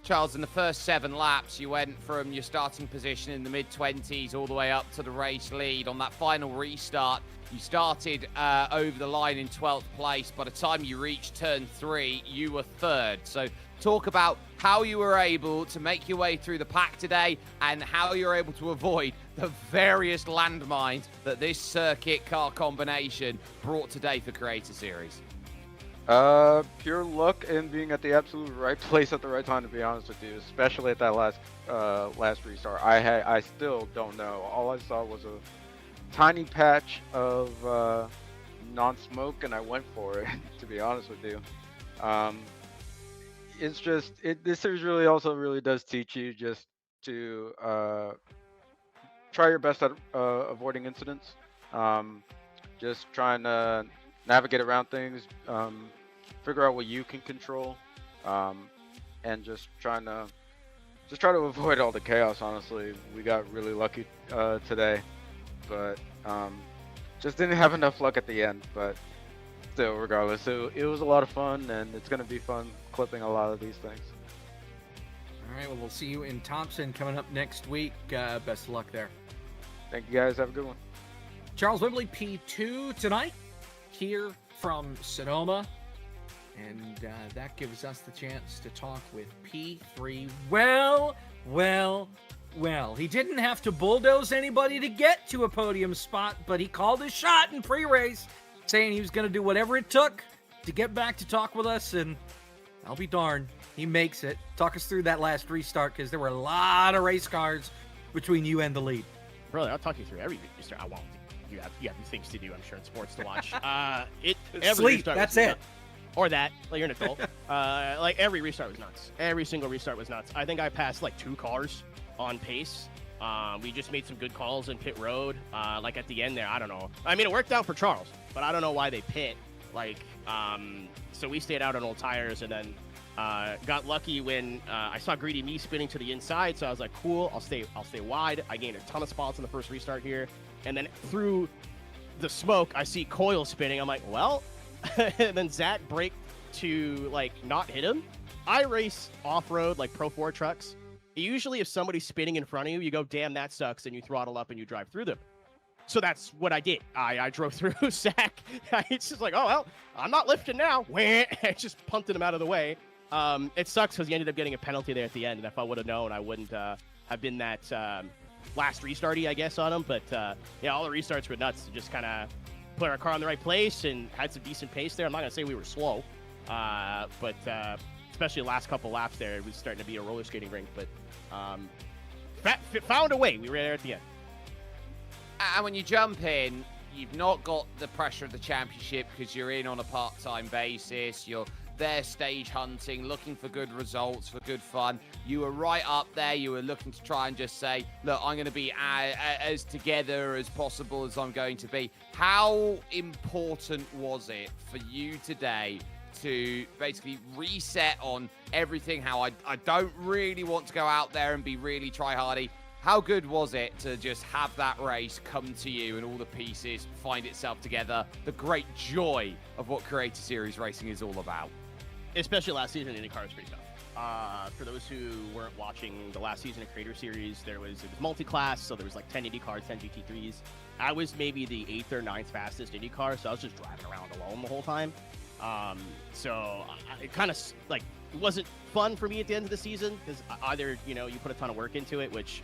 Charles, in the first 7 laps, you went from your starting position in the mid-20s all the way up to the race lead. On that final restart, you started over the line in 12th place. By the time you reached turn 3, you were 3rd. So talk about how you were able to make your way through the pack today and how you were able to avoid the various landmines that this circuit car combination brought today for Creator Series. Pure luck and being at the absolute right place at the right time, to be honest with you, especially at that last restart. I still don't know. All I saw was a tiny patch of non-smoke, and I went for it, to be honest with you. It's just, this series really does teach you just to try your best at avoiding incidents. Just trying to navigate around things, figure out what you can control, and just try to avoid all the chaos. Honestly, we got really lucky today, but just didn't have enough luck at the end. But still, regardless, it was a lot of fun, and it's gonna be fun clipping a lot of these things. All right, well, we'll see you in Thompson coming up next week. Best of luck there. Thank you guys. Have a good one. Charles Wembley, P2 tonight, here from Sonoma. And that gives us the chance to talk with P3. Well, he didn't have to bulldoze anybody to get to a podium spot, but he called his shot in pre-race, saying he was going to do whatever it took to get back to talk with us, and I'll be darned, he makes it. Talk us through that last restart, because there were a lot of race cars between you and the lead. Brother, I'll talk you through every restart. I won't. You have things to do, I'm sure, in sports to watch. Every Sleep, restart that's was it. nuts. Or that, like you're an adult. Like every restart was nuts. Every single restart was nuts. I think I passed like 2 cars on pace. We just made some good calls in pit road. Like at the end there, I don't know. I mean, it worked out for Charles, but I don't know why they pit. Like, so we stayed out on old tires, and then Got lucky when I saw Greedy Me spinning to the inside, so I was like, cool, I'll stay wide. I gained a ton of spots in the first restart here, and then through the smoke, I see Coil spinning. I'm like, well, and then Zach braked to like not hit him. I race off-road like Pro 4 trucks. Usually, if somebody's spinning in front of you, you go, damn, that sucks, and you throttle up and you drive through them. So that's what I did. I drove through Zach. It's just like, oh, well, I'm not lifting now. I just punted him out of the way. It sucks because he ended up getting a penalty there at the end, and if I would have known, I wouldn't have been that last restarty, I guess, on him. But yeah, all the restarts were nuts. Just kind of put our car in the right place and had some decent pace there. I'm not going to say we were slow, but especially the last couple laps there, it was starting to be a roller skating rink. But found a way. We were there at the end. And when you jump in, you've not got the pressure of the championship because you're in on a part-time basis. You're there stage hunting, looking for good results, for good fun. You were right up there. You were looking to try and just say, look, I'm going to be as together as possible as I'm going to be. How important was it for you today to basically reset on everything? How I don't really want to go out there and be really try-hardy. How good was it to just have that race come to you and all the pieces find itself together? The great joy of what Creator Series racing is all about. Especially last season, IndyCar was pretty tough. For those who weren't watching the last season of Creator Series, it was multi-class, so there was like 10 IndyCars, 10 GT3s. I was maybe the 8th or 9th fastest IndyCar, so I was just driving around alone the whole time. So it kind of like it wasn't fun for me at the end of the season because either you put a ton of work into it, which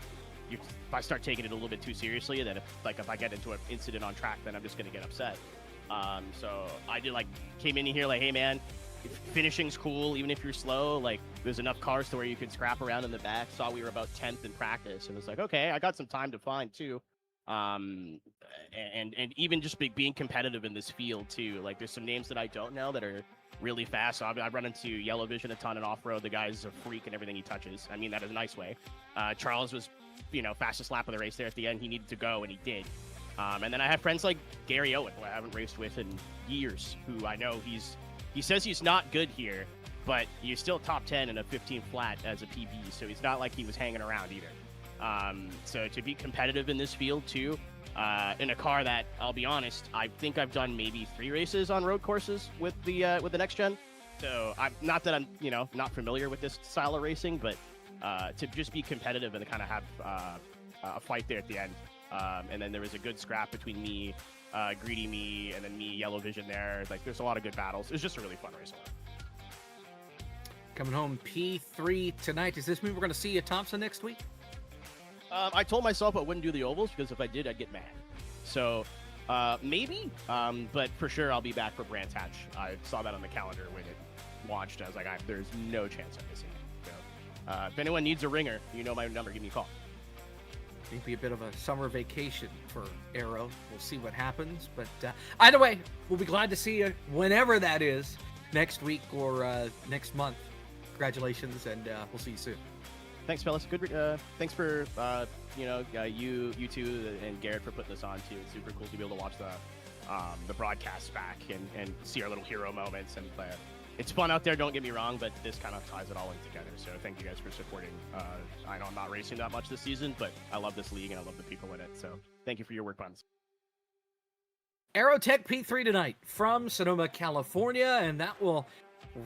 if I start taking it a little bit too seriously, then if I get into an incident on track, then I'm just gonna get upset. So I came in here like, hey man, finishing's cool, even if you're slow. Like there's enough cars to where you can scrap around in the back. Saw we were about 10th in practice, and it's like, okay, I got some time to find too. And even just being competitive in this field too. Like there's some names that I don't know that are really fast. So I run into Yellow Vision a ton in off-road. The guy's a freak in everything he touches. I mean that in a nice way. Charles was, fastest lap of the race there at the end. He needed to go, and he did. And then I have friends like Gary Owen, who I haven't raced with in years, who I know he says he's not good here, but he's still top 10 in a 15 flat as a PB, so he's not like he was hanging around either. So to be competitive in this field too, in a car that, I'll be honest, I think I've done maybe 3 races on road courses with the next gen. So I'm not that I'm not familiar with this style of racing, but to just be competitive and kind of have a fight there at the end. And then there was a good scrap between me, Greedy Me, and then me, Yellow Vision there. Like there's a lot of good battles. It was just a really fun race. Coming home P3 tonight. Does this mean we're going to see you Thompson next week? I told myself I wouldn't do the ovals because if I did, I'd get mad. So maybe, but for sure I'll be back for Brands Hatch. I saw that on the calendar when it launched. I was like, there's no chance I'm missing it. So, if anyone needs a ringer, my number. Give me a call. Maybe a bit of a summer vacation for Aero. We'll see what happens. But either way, we'll be glad to see you whenever that is, next week or next month. Congratulations, and we'll see you soon. Thanks, fellas. Good. Thanks for you two and Garrett for putting this on too. It's super cool to be able to watch the broadcast back and see our little hero moments. And it's fun out there. Don't get me wrong, but this kind of ties it all in together. So thank you guys for supporting. I know I'm not racing that much this season, but I love this league and I love the people in it. So thank you for your work on this. Aerotech P3 tonight from Sonoma, California, and that will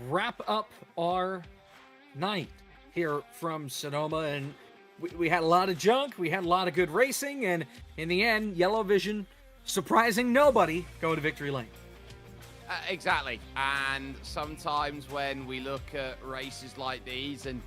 wrap up our night here from Sonoma. And we had a lot of junk, we had a lot of good racing, and in the end, Yellow Vision surprising nobody going to victory lane. Exactly. And sometimes when we look at races like these, and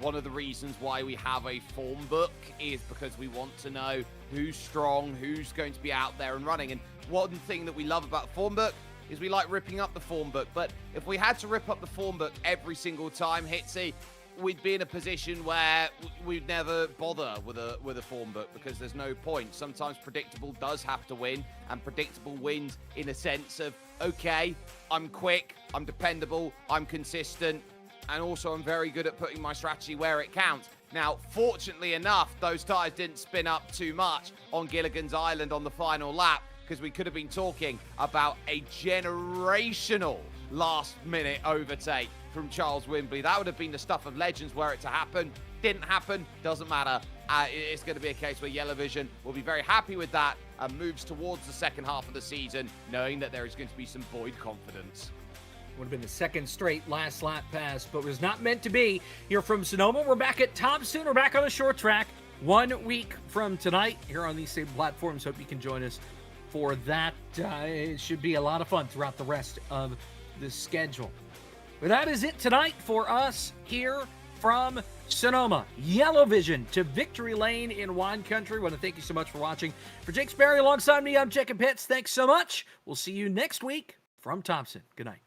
one of the reasons why we have a form book is because we want to know who's strong, who's going to be out there and running. And one thing that we love about form book is we like ripping up the form book. But if we had to rip up the form book every single time, Hitsy, we'd be in a position where we'd never bother with a form book because there's no point. Sometimes predictable does have to win, and predictable wins in a sense of, okay, I'm quick, I'm dependable, I'm consistent, and also I'm very good at putting my strategy where it counts. Now, fortunately enough, those tires didn't spin up too much on Gilligan's Island on the final lap, because we could have been talking about a generational last-minute overtake from Charles Wimbley. That would have been the stuff of legends were it to happen. Didn't happen, doesn't matter. It's going to be a case where Yellowvision will be very happy with that and moves towards the second half of the season, knowing that there is going to be some Boyd confidence. Would have been the second straight last lap pass, but was not meant to be. Here from Sonoma, we're back at Thompson. We're back on the short track 1 week from tonight here on these same platforms. Hope you can join us for that. It should be a lot of fun throughout the rest of the schedule. But that is it tonight for us here from Sonoma. Yellowvision to victory lane in wine country. I want to thank you so much for watching. For Jake Sperry alongside me, I'm Jacob Pitts. Thanks so much. We'll see you next week from Thompson. Good night.